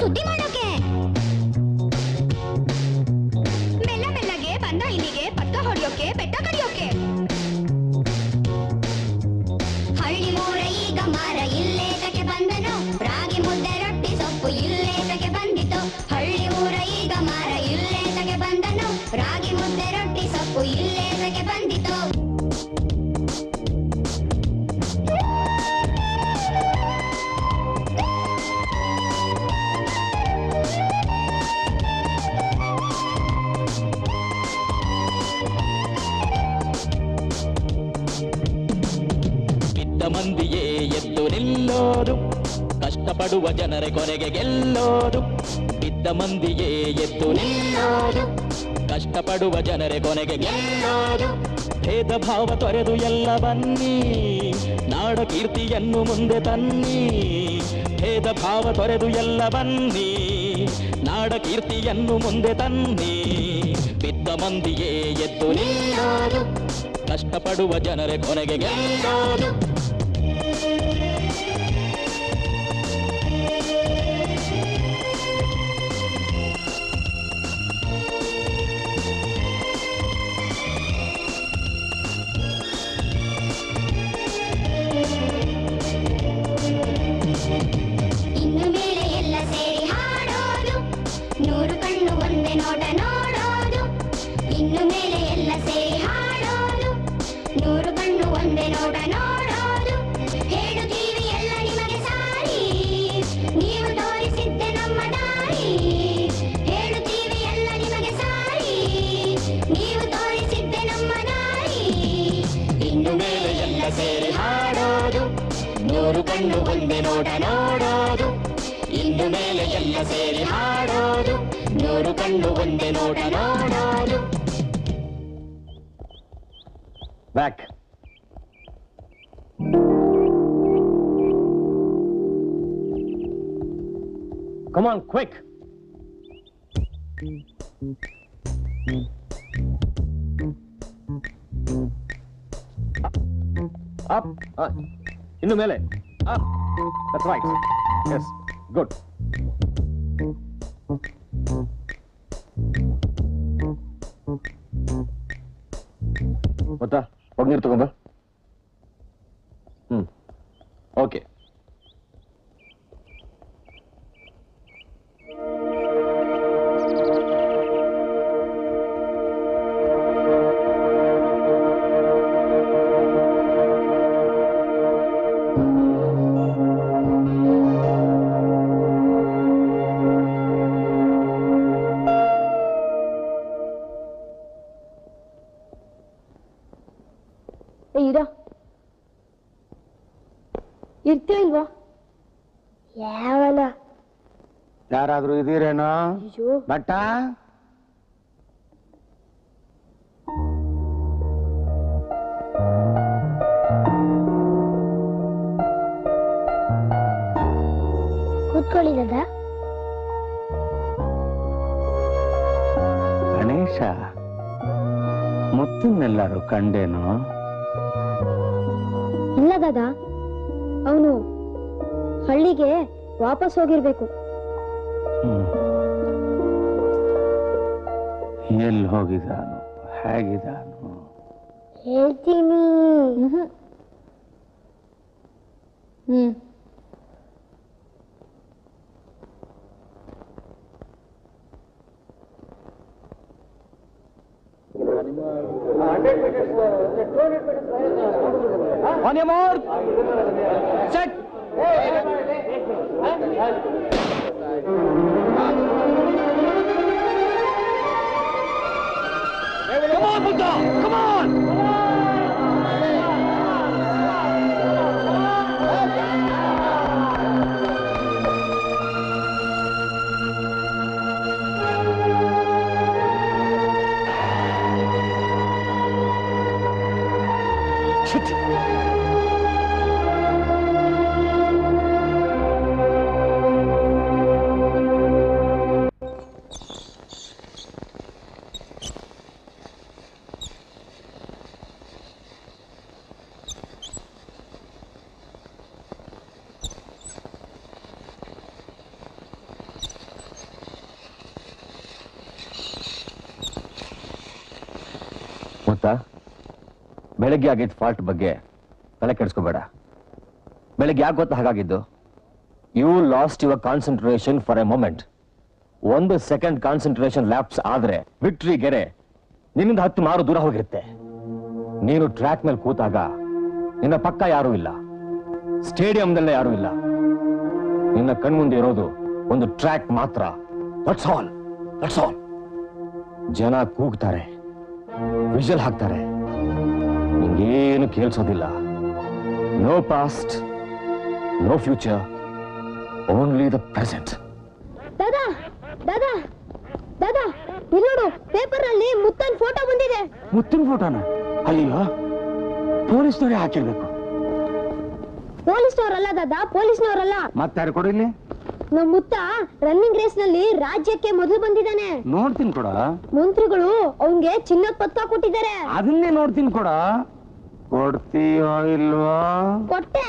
ಸುದ್ದಿ ಮಾಡೋಕೆ ಮೆಲ್ಲ ಮೆಲ್ಲಗೆ ಬಂದ ಇಲ್ಲಿಗೆ ಪಕ್ಕ ಹೊಡೆಯೋಕೆ ಬೆಟ್ಟ ಕಡಿಯೋಕೆ ಹಳ್ಳಿ ಊರ ಈಗ ಮಾರ ಇಲ್ಲೇತಕ್ಕೆ ಬಂದನು ರಾಗಿ ಮುದ್ದೆ ರೊಟ್ಟಿ ಸೊಪ್ಪು ಇಲ್ಲೇತಕ್ಕೆ ಬಂದಿತು ಹಳ್ಳಿ ಊರ ಈಗ ಮಾರ ಇಲ್ಲೇತಕ್ಕೆ ಬಂದನು ರಾಗಿ ಮುದ್ದೆ ರೊಟ್ಟಿ ಸೊಪ್ಪು ಇಲ್ಲೇತಕ್ಕೆ ಬಂದಿತು ಮಂದಿಯೇ ಎದ್ದು ನಿಲ್ಲೋದು ಕಷ್ಟಪಡುವ ಜನರ ಕೊನೆಗೆ ಗೆಲ್ಲೋದು ಬಿದ್ದ ಮಂದಿಯೇ ಎದ್ದು ನಿಲ್ಲೋದು ಕಷ್ಟಪಡುವ ಜನರ ಕೊನೆಗೆ ಗೆಲ್ಲೋದು ಭೇದ ಭಾವ ತೊರೆದು ಎಲ್ಲ ಬನ್ನಿ ನಾಡ ಕೀರ್ತಿಯನ್ನು ಮುಂದೆ ತನ್ನಿ ಭೇದ ಭಾವ ತೊರೆದು ಎಲ್ಲ ಬನ್ನಿ ನಾಡ ಕೀರ್ತಿಯನ್ನು ಮುಂದೆ ತನ್ನಿ ಬಿದ್ದ ಮಂದಿಯೇ ಎದ್ದು ನಿಲ್ಲೋದು ಕಷ್ಟಪಡುವ ಜನರ ಕೊನೆಗೆ ಗೆಲ್ಲೋದು ಇನ್ನು ಮೇಲೆ ಎಲ್ಲ ಸೇರಿ ಹಾಡೋದು ನೂರು ಕಣ್ಣು ಒಂದೇ ನೋಟ ನೋಡೋದು ಇನ್ನು ಮೇಲೆ ಎಲ್ಲ ಸೇರಿ ಹಾಡೋದು ನೂರು ಕಣ್ಣು ಒಂದೇ ನೋಟ ನೋಡೋದು ಹೇಳುತ್ತೀವಿ ಎಲ್ಲ ನಿಮಗೆ ಸಾರಿ ನೀವು ತೋರಿಸಿದ್ದೆ ನಮ್ಮ ದಾರಿ ಹೇಳುತ್ತೀವಿ ಎಲ್ಲ ನಿಮಗೆ ಸಾರಿ ನೀವು ತೋರಿಸಿದ್ದೆ ನಮ್ಮ ದಾರಿ ಇನ್ನು ಮೇಲೆ ಎಲ್ಲ ಸೇರಿ ಹಾಡೋದು ನೂರು ಕಣ್ಣು ಒಂದೇ ನೋಟ ನೋಡೋದು ಇನ್ನು ಮೇಲೆ ಎಲ್ಲ ಸೇರಿ ಹಾಡೋದು ನೂರು ಕಣ್ಣು ಒಂದೇ ನೋಟ ನೋಡೋದು Back. Come on, quick. Up. ಇನ್ನು ಮೇಲೆ. Up. That's right. Yes. Good. ಗೊತ್ತಾ ಒಗ್ನೀರು ತಗೊಂಬ ಓಕೆ ಇರ್ತೀಯ ಇಲ್ವಾ ಯಾವನ ಯಾರಾದ್ರೂ ಇದೀರೇನೋ ಬಟ್ಟ ತಗೊಳ್ಳಿ ದಾದಾ. ಗಣೇಶ ಮುತ್ತನ್ನೆಲ್ಲರೂ ಕಂಡೇನು? ಇಲ್ಲ ದಾದಾ, ಅವನು ಹಳ್ಳಿಗೆ ವಾಪಸ್ ಹೋಗಿರ್ಬೇಕು. ಎಲ್ಲಿ ಹೋಗಿದ್ದಾನು, ಹೇಗಿದ್ದಾನು? ಹೇಳ್ತೀನಿ. On your mark, set. Come on, Buddha! Come on! Shit! ಗೊತ್ತಾ, ಬೆಳಗ್ಗೆ ಆಗಿದ್ದ ಫಾಲ್ಟ್ ಬಗ್ಗೆ ತಲೆ ಕೆಡಿಸ್ಕೋಬೇಡ. ಬೆಳಗ್ಗೆ ಯಾಕೆ ಗೊತ್ತಾ ಹಾಗಾಗಿದ್ದು? You lost your concentration for a moment. 1 second concentration lapse ಆದ್ರೆ ವಿಕ್ಟ್ರಿ ಗೆರೆ ನಿನ್ನಿಂದ 10 ಮಾರು ದೂರ ಹೋಗಿರುತ್ತೆ. ನೀನು ಟ್ರ್ಯಾಕ್ ಮೇಲೆ ಕೂತಾಗ ನಿನ್ನ ಪಕ್ಕ ಯಾರೂ ಇಲ್ಲ, ಸ್ಟೇಡಿಯಂದಲ್ಲೇ ಯಾರೂ ಇಲ್ಲ. ನಿನ್ನ ಕಣ್ಮುಂದೆ ಇರೋದು ಒಂದು ಟ್ರ್ಯಾಕ್ ಮಾತ್ರ. That's all, that's all. ಜನ ಕೂಗ್ತಾರೆ, ವಿಷಲ್ ಹಾಕ್ತಾರೆ, ನಿಂಗೇನು ಕೇಳಿಸೋದಿಲ್ಲ. No past, no future, only the present. ದಾದಾ ದಾದಾ ದಾದಾ, ಇಲ್ಲಿ ನೋಡು, ಪೇಪರ್ ನಲ್ಲಿ ಮುತ್ತನ್ ಫೋಟೋ ಬಂದಿದೆ. ಮುತ್ತಿನ ಫೋಟೋನ? ಅಯ್ಯೋ, ಪೊಲೀಸ್ನವರೇ ಹಾಕಿರ್ಬೇಕು. ಪೊಲೀಸ್ನವರಲ್ಲ ದಾದಾ, ಪೊಲೀಸ್ನವರಲ್ಲ. ಮತ್ತಾರು ಕೊಡಿಲ್ಲಿ? ನಮ್ಮ ಮುತ್ತ ರನ್ನಿಂಗ್ ರೇಸ್ ನಲ್ಲಿ ರಾಜ್ಯಕ್ಕೆ ಮೊದಲು ಬಂದಿದ್ದಾನೆ. ನೋಡ್ತೀನಿ ಕೊಡ. ಮಂತ್ರಿಗಳು ಅವನ್ಗೆ ಚಿನ್ನದ ಪದಕ ಕೊಟ್ಟಿದ್ದಾರೆ. ಅದನ್ನೇ ನೋಡ್ತೀನಿ ಕೊಡ. ಕೊಡ್ತೀಯೋ ಇಲ್ವೋ? ಕೊಟ್ಟೆ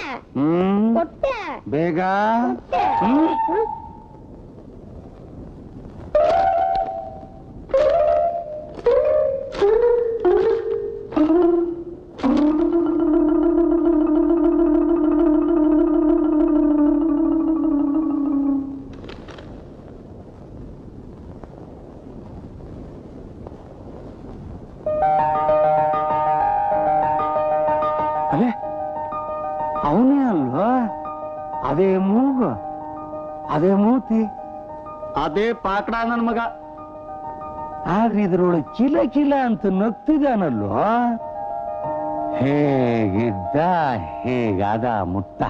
ಕೊಟ್ಟೆ. ಬೇಗ. ಅಲೆ ಅವನೇ ಅಲ್ವಾ? ಅದೇ ಮೂಗು, ಅದೇ ಮೂತಿ, ಅದೇ ಪಾಕಡ ನನ್ ಮಗ. ಆದ್ರೆ ಇದ್ರೊಳಗೆ ಕಿಲ ಕಿಲ ಅಂತ ನಗ್ತಿದಾನಲ್ವ? ಹೇಗಿದ್ದ ಹೇಗಾದ ಮುತ್ತ.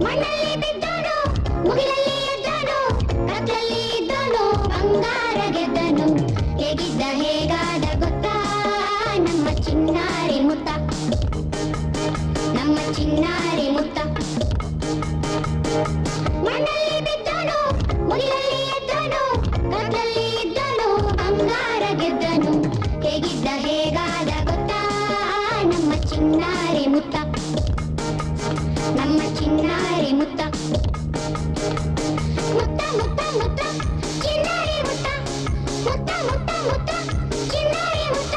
ಮಣ್ಣಲ್ಲಿ ಬಿದ್ದೋನು, ಮುಗಿಲಲ್ಲಿ ಎದ್ದೋನು, ಕತ್ಲಲ್ಲಿ ಇದ್ದೋನು, ಬಂಗಾರ ಗೆದ್ದನು. ಹೇಗಿದ್ದ ಹೇಗಾದ ಗೊತ್ತಾ ನಮ್ಮ ಚಿನ್ನಾರಿ ಮುತ್ತ, ನಮ್ಮ ಚಿನ್ನಾರಿ ಮುತ್ತ. ಮಣ್ಣಲ್ಲಿ ಬಿದ್ದೋನು, ಮುಗಿಲಲ್ಲಿ ಎದ್ದೋನು, ಕತ್ಲಲ್ಲಿ ಇದ್ದೋನು, ಬಂಗಾರ ಗೆದ್ದನು. ಹೇಗಿದ್ದ ಹೇಗಾದ ಗೊತ್ತಾ ನಮ್ಮ ಚಿನ್ನಾರಿ ಮುತ್ತ, ನಮ್ಮ ಚಿನ್ನಾರಿ ಮುತ್ತ. ಮುತ್ತ ಮುತ್ತ ಮುತ್ತ ಚಿನ್ನಾರಿ ಮುತ್ತ, ಮುತ್ತ ಮುತ್ತ ಮುತ್ತ ಚಿನ್ನಾರಿ ಮುತ್ತ.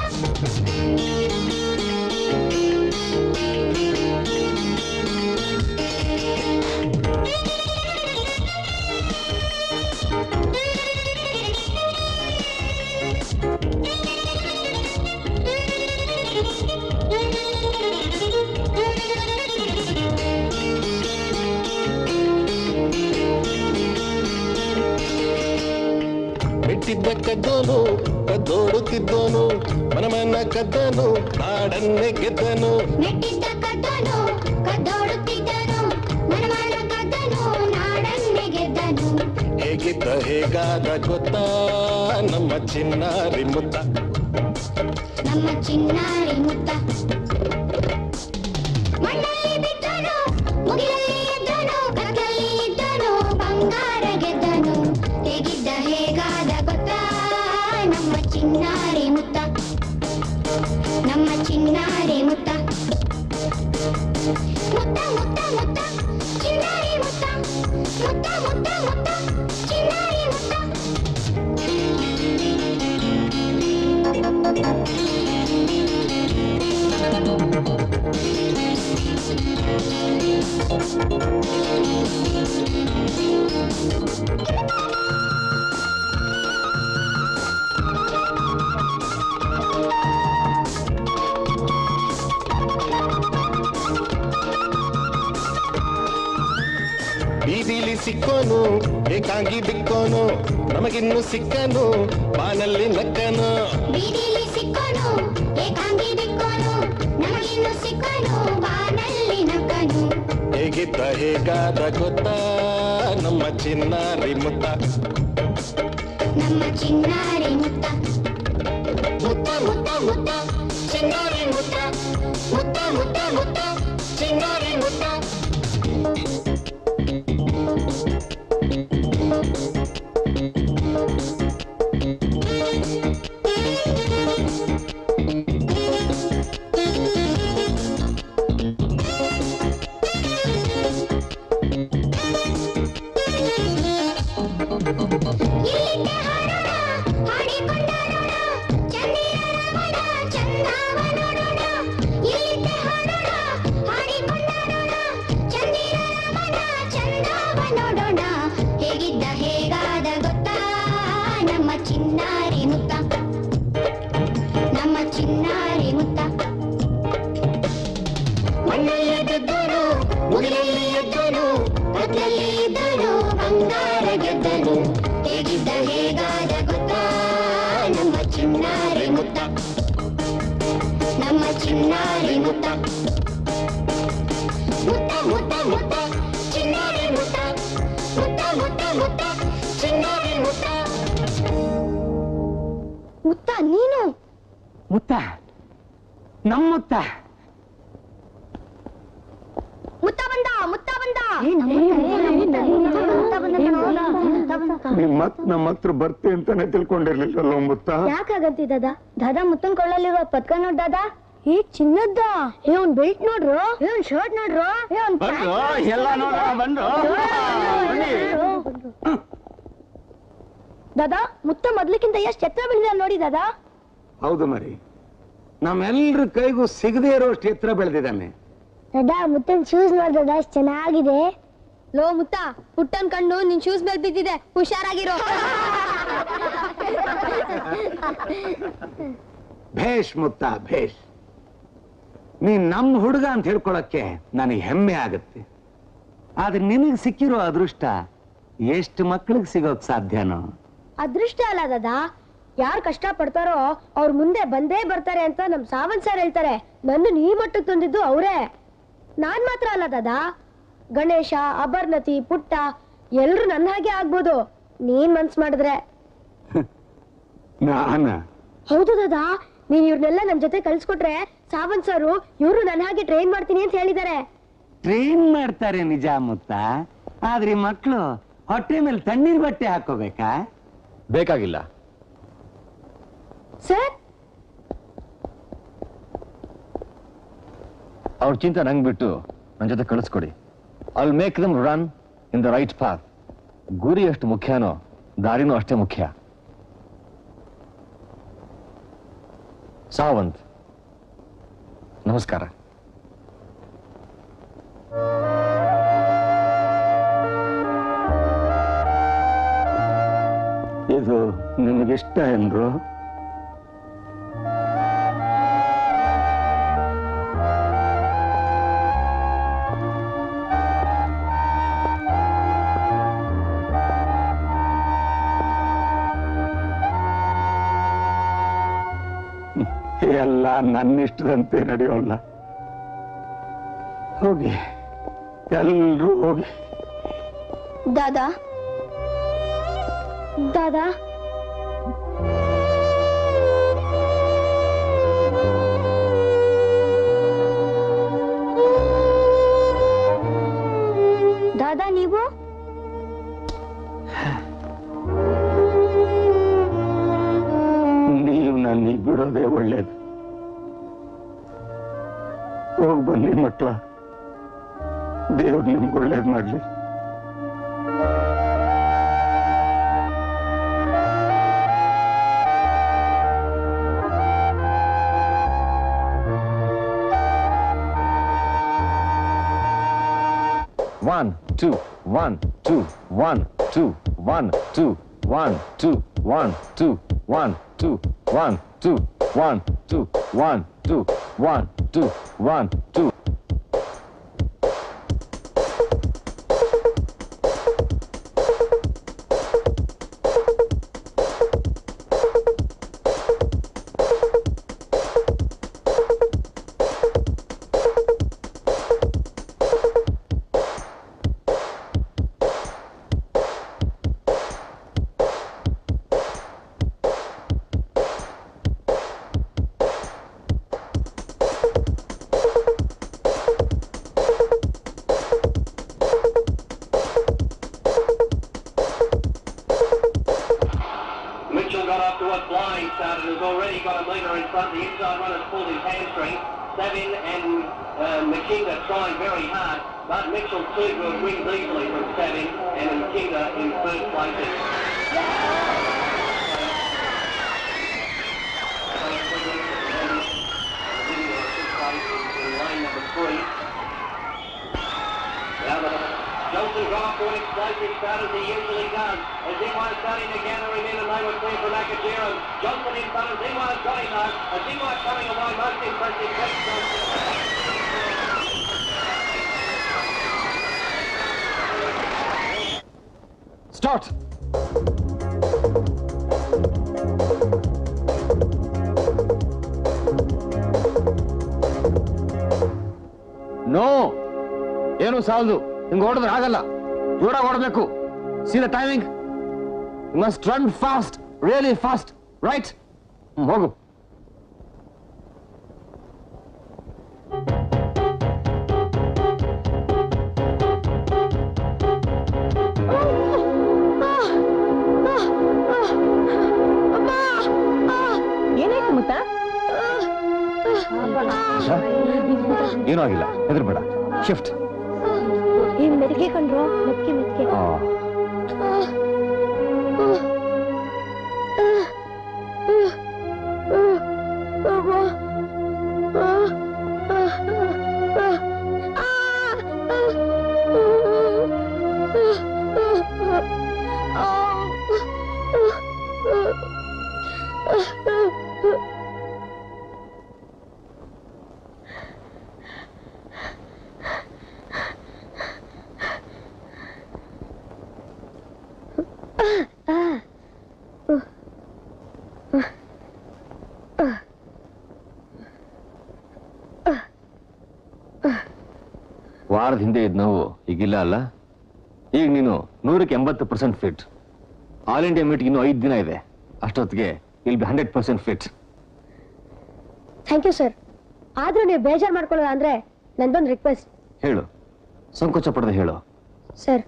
ಗೆದ್ದೋನು ಕದ್ದೋಡುತ್ತಿದ್ದೋನು ಮನಮನ ಕದ್ದನು ನಾಡನ್ನೇ ಗೆದ್ದನು ಮೆಟ್ಟಿದ್ದ ಕದ್ದನು ಕದ್ದೋಡುತ್ತಿದ್ದನು ಮನಮನ ಕದ್ದನು ನಾಡನ್ನೇ ಗೆದ್ದನು ಹೇಗಿದ್ದ ಹೇಗಾದ ಗೊತ್ತಾ ನಮ್ಮ ಚಿನ್ನಾರಿ ಮುತ್ತ ನಮ್ಮ ಚಿನ್ನಾರಿ ಮುತ್ತ ಮಣ್ಣಲ್ಲಿ ಬಿದ್ದನು ಮುಗಿಲಲ್ಲಿ ಎದ್ದನು ಕತ್ತಲ್ಲಿ ಇದ್ದನು ಬಂಗಾರ ಗೆದ್ದನು ಹೇಗಿದ್ದ ಹೇಗಾದ ಗೊತ್ತಾ ನಮ್ಮ ಚಿನ್ನಾರಿ ಮುತ್ತ ನಮ್ಮ ಚಿನ್ನಾರಿ ಮುತ್ತ ಮುತ್ತ ಮುತ್ತ ಮುತ್ತ ಚಿನ್ನಾರಿ ಮುತ್ತ ಮುತ್ತ ಮುತ್ತ ಮುತ್ತ ಚಿನ್ನಾರಿ ಮುತ್ತ ಬೀದಿಲಿ ಸಿಕ್ಕೋನು ಏಕಾಂಗಿ ಬಿಕ್ಕೋನು ನಮಗಿನ್ನು ಸಿಕ್ಕನು ಬಾನಲ್ಲಿ ನಕ್ಕನು ಬೀದಿಲಿ ಸಿಕ್ಕೋನು ಏಕಾಂಗಿ ಬಿಕ್ಕೋನು ನಮಗಿನ್ನು ಸಿಕ್ಕನು ಬಾನಲ್ಲಿ ನಕ್ಕನು ಹೇಗಿದ್ದ ಹೇಗಾದ ಗೊತ್ತಾ ನಮ್ಮ ಚಿನ್ನಾರಿ ಮುತ್ತ ನಮ್ಮ ಚಿನ್ನಾರಿ ಮುತ್ತ ಮುತ್ತ ಮುತ್ತ ಮುತ್ತ ಚಿನ್ನಾರಿ ಮುತ್ತ ಮುತ್ತ ಮುತ್ತ ಮುತ್ತ ಚಿನ್ನಾರಿ ಮುತ್ತ ಇಲ್ಲಿದ್ದೆ ಹಾಡೋಣ ಹಾಡಿಕೊಂಡಾಡೋಣ ಚಂದಿರನ ಚಂದಾವ ನೋಡೋಣ ಇಲ್ಲಿದ್ದೆ ಹಾಡೋಣ ಹಾಡಿಕೊಂಡಾಡೋಣ ಚಂದಿರನ ಚಂದಾವ ನೋಡೋಣ ಹೇಗಿದ್ದ ಹೇಗಾದ ಗೊತ್ತಾ ನಮ್ಮ ಚಿನ್ನಾರಿ ಮುತ್ತ ನಮ್ಮ ಚಿನ್ನಾರಿ ಮುತ್ತ ಮಣ್ಣಲ್ಲಿ ಗೆದ್ದನು ಮುಗಿಲಲ್ಲಿ ಎದ್ದನು ಕತ್ತಲ್ಲಿ ಇದ್ದನು ಬಂಗಾರ ಗೆದ್ದನು ಹೇಗಿದ್ದ ಹೇಗಾದ ಗೊತ್ತಾ ನಮ್ಮ ಚಿನ್ನಾರಿ ಮುತ್ತ ನಮ್ಮ ಚಿನ್ನಾರಿ ಮುತ್ತ ಮುತ್ತ ಮುತ್ತ ಮುತ್ತ ಚಿನ್ನಾರಿ ಮುತ್ತ ಮುತ್ತ ಮುತ್ತ ಮುತ್ತ ಚಿನ್ನಾರಿ ಮುತ್ತ ಮುತ್ತ ನೀನು ಮುತ್ತ ನಮ್ಮ ಮುತ್ತ ಮುತ್ತ ಬಂದ ಮುತ್ತ ಬಂದ ಮತ್ ನಮ್ಮ ಹತ್ರ ಬರ್ತೆ ಅಂತಾನೆ ತಿಳ್ಕೊಂಡಿರ್ಲಿಲ್ಲ ಮುತ್ತ ಯಾಕಾಗಂತಿದ್ದದ ದಾದಾ ಮುತ್ತನ್ ಕೊಳ್ಳಲ್ಲಿರುವ ಪತ್ಕ ನೋಡ್ ದಾದಾ ಈ ಚಿನ್ನದ್ದ ಏನ್ ಬೆಲ್ಟ್ ನೋಡ್ರು ಏನ್ ಶರ್ಟ್ ನೋಡ್ರು ಏನ್ ಎಲ್ಲ ನೋಡೋಣ ಬಂದ್ರು ದಾದಾ ಮುತ್ತ ಮೊದ್ಲಕ್ಕಿಂತ ಎಷ್ಟು ಎತ್ತರ ಬೆಳೆದ ನೋಡಿ ದಾದಾ ಹೌದು ಮರಿ ನಮ್ಮೆಲ್ರ ಕೈಗೂ ಸಿಗದೆ ಇರೋಷ್ಟು ಎತ್ತರ ಬೆಳೆದಿದ್ದಾನೆ ದಾದಾ ಮುತ್ತನ್ ಶೂಸ್ ನೋಡ್ದದ ಎಷ್ಟು ಚೆನ್ನಾಗಿದೆ ಲೋ ಮುತ್ತ ಪುಟ್ಟನ್ ಕಣ್ಣು ನಿನ್ ಶೂಸ್ ಮೇಲೆ ಬಿದ್ದಿದೆ ಹುಷಾರಾಗಿರೋ ಭೇಷ್ ಮುತ್ತ ಭೇಷ್ ನೀನ್ ನಮ್ಮ ಹುಡುಗ ಅಂತ ಹೇಳ್ಕೊಳಕ್ಕೆ ನನಗೆ ಹೆಮ್ಮೆ ಆಗತ್ತೆ ಆದ್ರೆ ನಿನಗೆ ಸಿಕ್ಕಿರೋ ಅದೃಷ್ಟ ಎಷ್ಟು ಮಕ್ಕಳಿಗೆ ಸಿಗೋಕ್ ಸಾಧ್ಯನೋ ಅದೃಷ್ಟ ಅಲ್ಲ ದಾದಾ ಯಾರು ಕಷ್ಟ ಪಡ್ತಾರೋ ಅವ್ರ ಮುಂದೆ ಬಂದೇ ಬರ್ತಾರೆ ಅಂತ ನಮ್ ಸಾವಂತ್ ಸರ್ ಹೇಳ್ತಾರೆ ನನ್ನ ಈ ಮಟ್ಟಕ್ಕೆ ತಂದಿದ್ದು ಅವರೇ ನಾನ್ ಮಾತ್ರ ಅಲ್ಲ ದಾದಾ ಗಣೇಶ ಅಪರ್ಣತಿ ಪುಟ್ಟ ಎಲ್ರು ನನ್ನ ಹಾಗೆ ಆಗ್ಬೋದು ನೀನ್ ಮನ್ಸ್ ಮಾಡಿದ್ರೆ ಹೌದು ದಾದಾ ನೀನ್ ಇವ್ರನ್ನೆಲ್ಲ ನಮ್ ಜೊತೆ ಕಳ್ಸ್ಕೊಟ್ರೆ ಸಾವಂತ್ ಸರ್ ಇವ್ರು ನನ್ನ ಹಾಗೆ ಟ್ರೈನ್ ಮಾಡ್ತೀನಿ ಅಂತ ಹೇಳಿದ್ದಾರೆ ಟ್ರೈನ್ ಮಾಡ್ತಾರೆ ನಿಜ ಮುತ್ತ ಆದ್ರೆ ಮಕ್ಕಳು ಹೊಟ್ಟೆ ಮೇಲೆ ತಣ್ಣೀರ್ ಬಟ್ಟೆ ಹಾಕೋಬೇಕಾ ಬೇಕಾಗಿಲ್ಲ ಸರ್ ಅವ್ರ ಚಿಂತೆ ನಂಗೆ ಬಿಟ್ಟು ನನ್ನ ಜೊತೆ ಕಳಿಸ್ಕೊಡಿ I will make them run in the right path ಗುರಿ ಎಷ್ಟು ಮುಖ್ಯನೋ ದಾರಿನೂ ಅಷ್ಟೇ ಮುಖ್ಯ ಸಾವಂತ್ ನಮಸ್ಕಾರ ಇದು ನಿಮಗಿಷ್ಟ ಏನ್ರು ಎಲ್ಲ ನನ್ನಿಷ್ಟದಂತೆ ನಡೆಯೋಲ್ಲ. ಹೋಗಿ ಎಲ್ರೂ ಹೋಗಿ. ದಾದಾ ದಾದಾ ದಾದಾ ನೀವು ನೀವು ನನಗೆ ಬಿಡೋದೇ ಒಳ್ಳೇದು. ಹೋಗಿ ಬನ್ನಿ ಮಕ್ಕಳ, ದೇವ್ರು ನಿಮ್ಗೆ ಒಳ್ಳೇದು ಮಾಡ್ಲಿ. One, two, 1, 2, 1, 2, 1, 2, 1, 2, 1, 2, 1, 2, 1, 2, 1, 2, 1, 2, 1, 2, 1, 2. Mitchell got off to a flying start and has already got a metre in front. The inside runner's pulled his hamstring. Savin and McKinga trying very hard, but Mitchell too will wins easily from Savin and McKinga in third place. In lane number 3. Johnson got off to an explosive start as he usually does. As Zimmer's starting to gather him in and they were clear for Nakajiro. Johnson in front of Zimmer's got him though. As Zimmer coming away most impressive. Start! No, ಏನು ಸಾಲದು. ಹಿಂಗೆ ಓಡಿದ್ರೆ ಆಗಲ್ಲ, ಜೋರಾಗಿ ಓಡಬೇಕು. See the timing, must run fast, really fast, right? ಹೋಗು. ಏನಾಯ್ತು ಮುತ್ತ? ಏನೂ ಆಗಿಲ್ಲ, ಹೆದರ್ಬೇಡ. ಶಿಫ್ಟ್. ಈ ಮೆದಕೆ ಕಂಡ್ರು, ಮೆದಕೆ ವಾರದ ಹಿಂದೆ ಇದ್ ನೋವು ಈಗಿಲ್ಲ ಅಲ್ಲ? ಈಗ ನೀನು 180% ಫಿಟ್. ಆಲ್ ಇಂಡಿಯಾ ಮೀಟ್ ಇನ್ನು 5 ದಿನ ಇದೆ. ಅಷ್ಟೊತ್ತಿಗೆ ಇಲ್ಲಿ 100% ಫಿಟ್. Thank you sir. ಆದ್ರೂ ನೀವು ಬೇಜಾರು ಮಾಡ್ಕೊಳ್ಳೋದ ಅಂದ್ರೆ ನಂದೊಂದು ರಿಕ್ವೆಸ್ಟ್. ಹೇಳು, ಸಂಕೋಚ ಪಡದೆ ಹೇಳು. ಸರ್,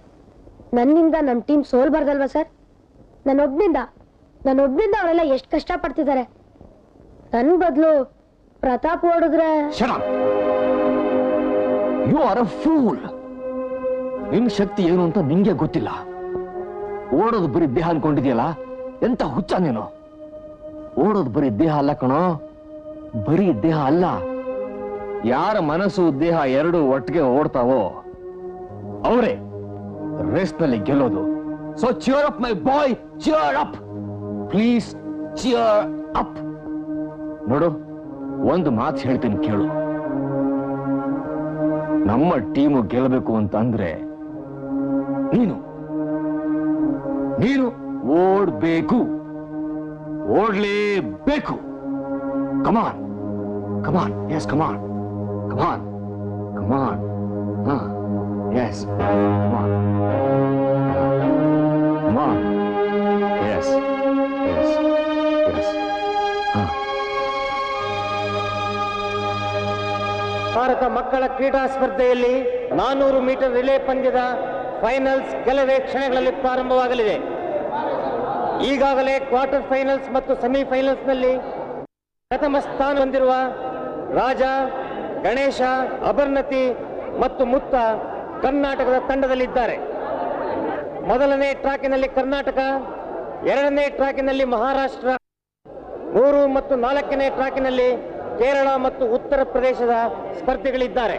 ನನ್ನಿಂದ ನಮ್ಮ ಟೀಮ್ ಸೋಲ್ಬಾರ್ದಲ್ವಾ ಸರ್? ನನ್ನೊಬ್ನಿಂದ ಅವರೆಲ್ಲ ಎಷ್ಟು ಕಷ್ಟ ಪಡ್ತಿದ್ದಾರೆ. ನನ್ ಬದಲು ಪ್ರತಾಪ್ ಓಡಿದ್ರೆ ಯು ಆರ್ ಅ ಫೂಲ್. ನಿನ್ ಶಕ್ತಿ ಏನು ಅಂತ ನಿಂಗೆ ಗೊತ್ತಿಲ್ಲ. ಓಡೋದು ಬರೀ ದೇಹ ಅನ್ಕೊಂಡಿದ್ಯಲ್ಲ, ಎಂತ ಹುಚ್ಚ ನೀನು. ಓಡೋದು ಬರೀ ದೇಹ ಅಲ್ಲ ಕಣೋ, ಬರೀ ದೇಹ ಅಲ್ಲ. ಯಾರ ಮನಸ್ಸು ದೇಹ ಎರಡು ಒಟ್ಟಿಗೆ ಓಡ್ತಾವೋ ಅವರೇ ರೇಸ್ನಲ್ಲಿ ಗೆಲ್ಲೋದು. So cheer up my boy, cheer up please, cheer up. ನೋಡು, ಒಂದು ಮಾತು ಹೇಳ್ತೀನಿ ಕೇಳು. ನಮ್ಮ ಟೀಮು ಗೆಲ್ಲಬೇಕು ಅಂತ ಅಂದ್ರೆ ನೀನು ಓಡ್ಬೇಕು, ಓಡ್ಲೇಬೇಕು. ಕಮಾನ್. Come on. Yes, come on. Come on. Come on. Yes. Come on. Come on. Yes. Yes. Yes. Bharat ಮಕ್ಕಳ ಕ್ರೀಡಾ ಸ್ಪರ್ಧೆಯಲ್ಲಿ 400 ಮೀಟರ್ ರಿಲೇ ಪಂದ್ಯದ ಫೈನಲ್ಸ್ ಕೆಲವೇ ಕ್ಷಣಗಳಲ್ಲಿ ಪ್ರಾರಂಭವಾಗಲಿದೆ. ಈಗಾಗಲೇ ಕ್ವಾರ್ಟರ್ ಫೈನಲ್ಸ್ ಮತ್ತು ಸೆಮಿಫೈನಲ್ಸ್ನಲ್ಲಿ ಪ್ರಥಮ ಸ್ಥಾನ ಹೊಂದಿರುವ ರಾಜ, ಗಣೇಶ, ಅಪರ್ಣತಿ ಮತ್ತು ಮುತ್ತ ಕರ್ನಾಟಕದ ತಂಡದಲ್ಲಿದ್ದಾರೆ. ಮೊದಲನೇ ಟ್ರ್ಯಾಕಿನಲ್ಲಿ ಕರ್ನಾಟಕ, ಎರಡನೇ ಟ್ರ್ಯಾಕಿನಲ್ಲಿ ಮಹಾರಾಷ್ಟ್ರ, 3 ಮತ್ತು 4ನೇ ಟ್ರ್ಯಾಕಿನಲ್ಲಿ ಕೇರಳ ಮತ್ತು ಉತ್ತರ ಪ್ರದೇಶದ ಸ್ಪರ್ಧಿಗಳಿದ್ದಾರೆ.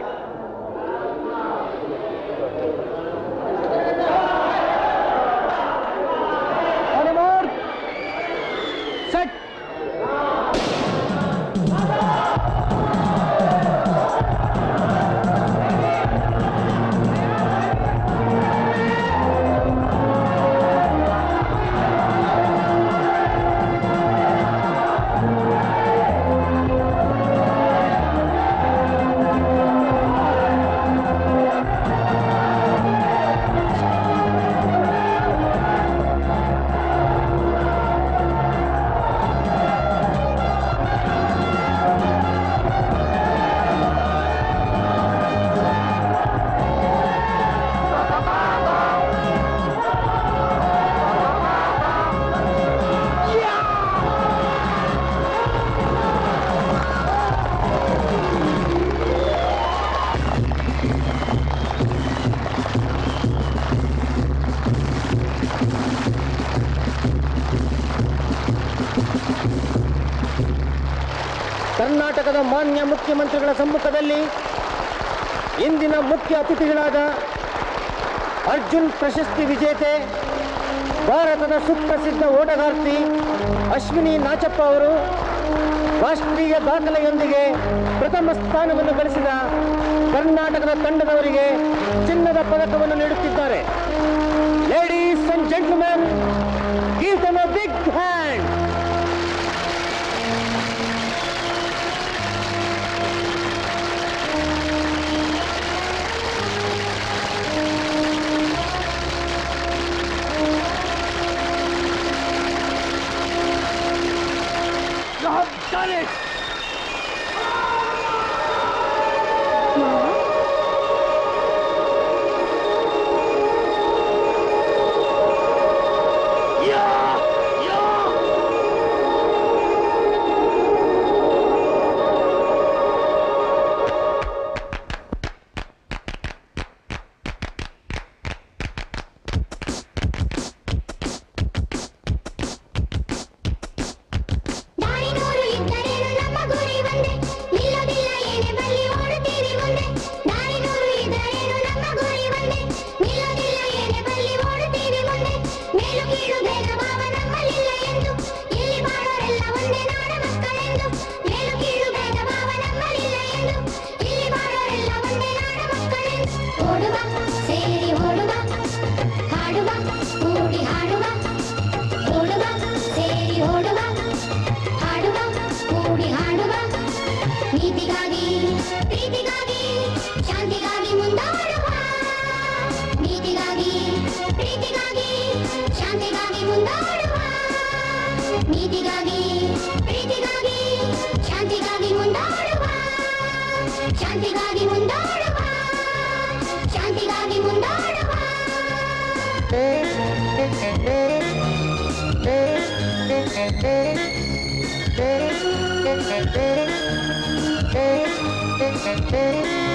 ಕರ್ನಾಟಕದ ಮಾನ್ಯ ಮುಖ್ಯಮಂತ್ರಿಗಳ ಸಮ್ಮುಖದಲ್ಲಿ ಇಂದಿನ ಮುಖ್ಯ ಅತಿಥಿಗಳಾದ ಅರ್ಜುನ್ ಪ್ರಶಸ್ತಿ ವಿಜೇತೆ, ಭಾರತದ ಸುಪ್ರಸಿದ್ಧ ಓಟಗಾರ್ತಿ ಅಶ್ವಿನಿ ನಾಚಪ್ಪ ಅವರು ರಾಷ್ಟ್ರೀಯ ದಾಖಲೆಯೊಂದಿಗೆ ಪ್ರಥಮ ಸ್ಥಾನವನ್ನು ಗಳಿಸಿದ ಕರ್ನಾಟಕದ ತಂಡದವರಿಗೆ ಚಿನ್ನದ ಪದಕವನ್ನು ನೀಡುತ್ತಿದ್ದಾರೆ. Ladies and gentlemen, give them a big hand. You have done it! Hey.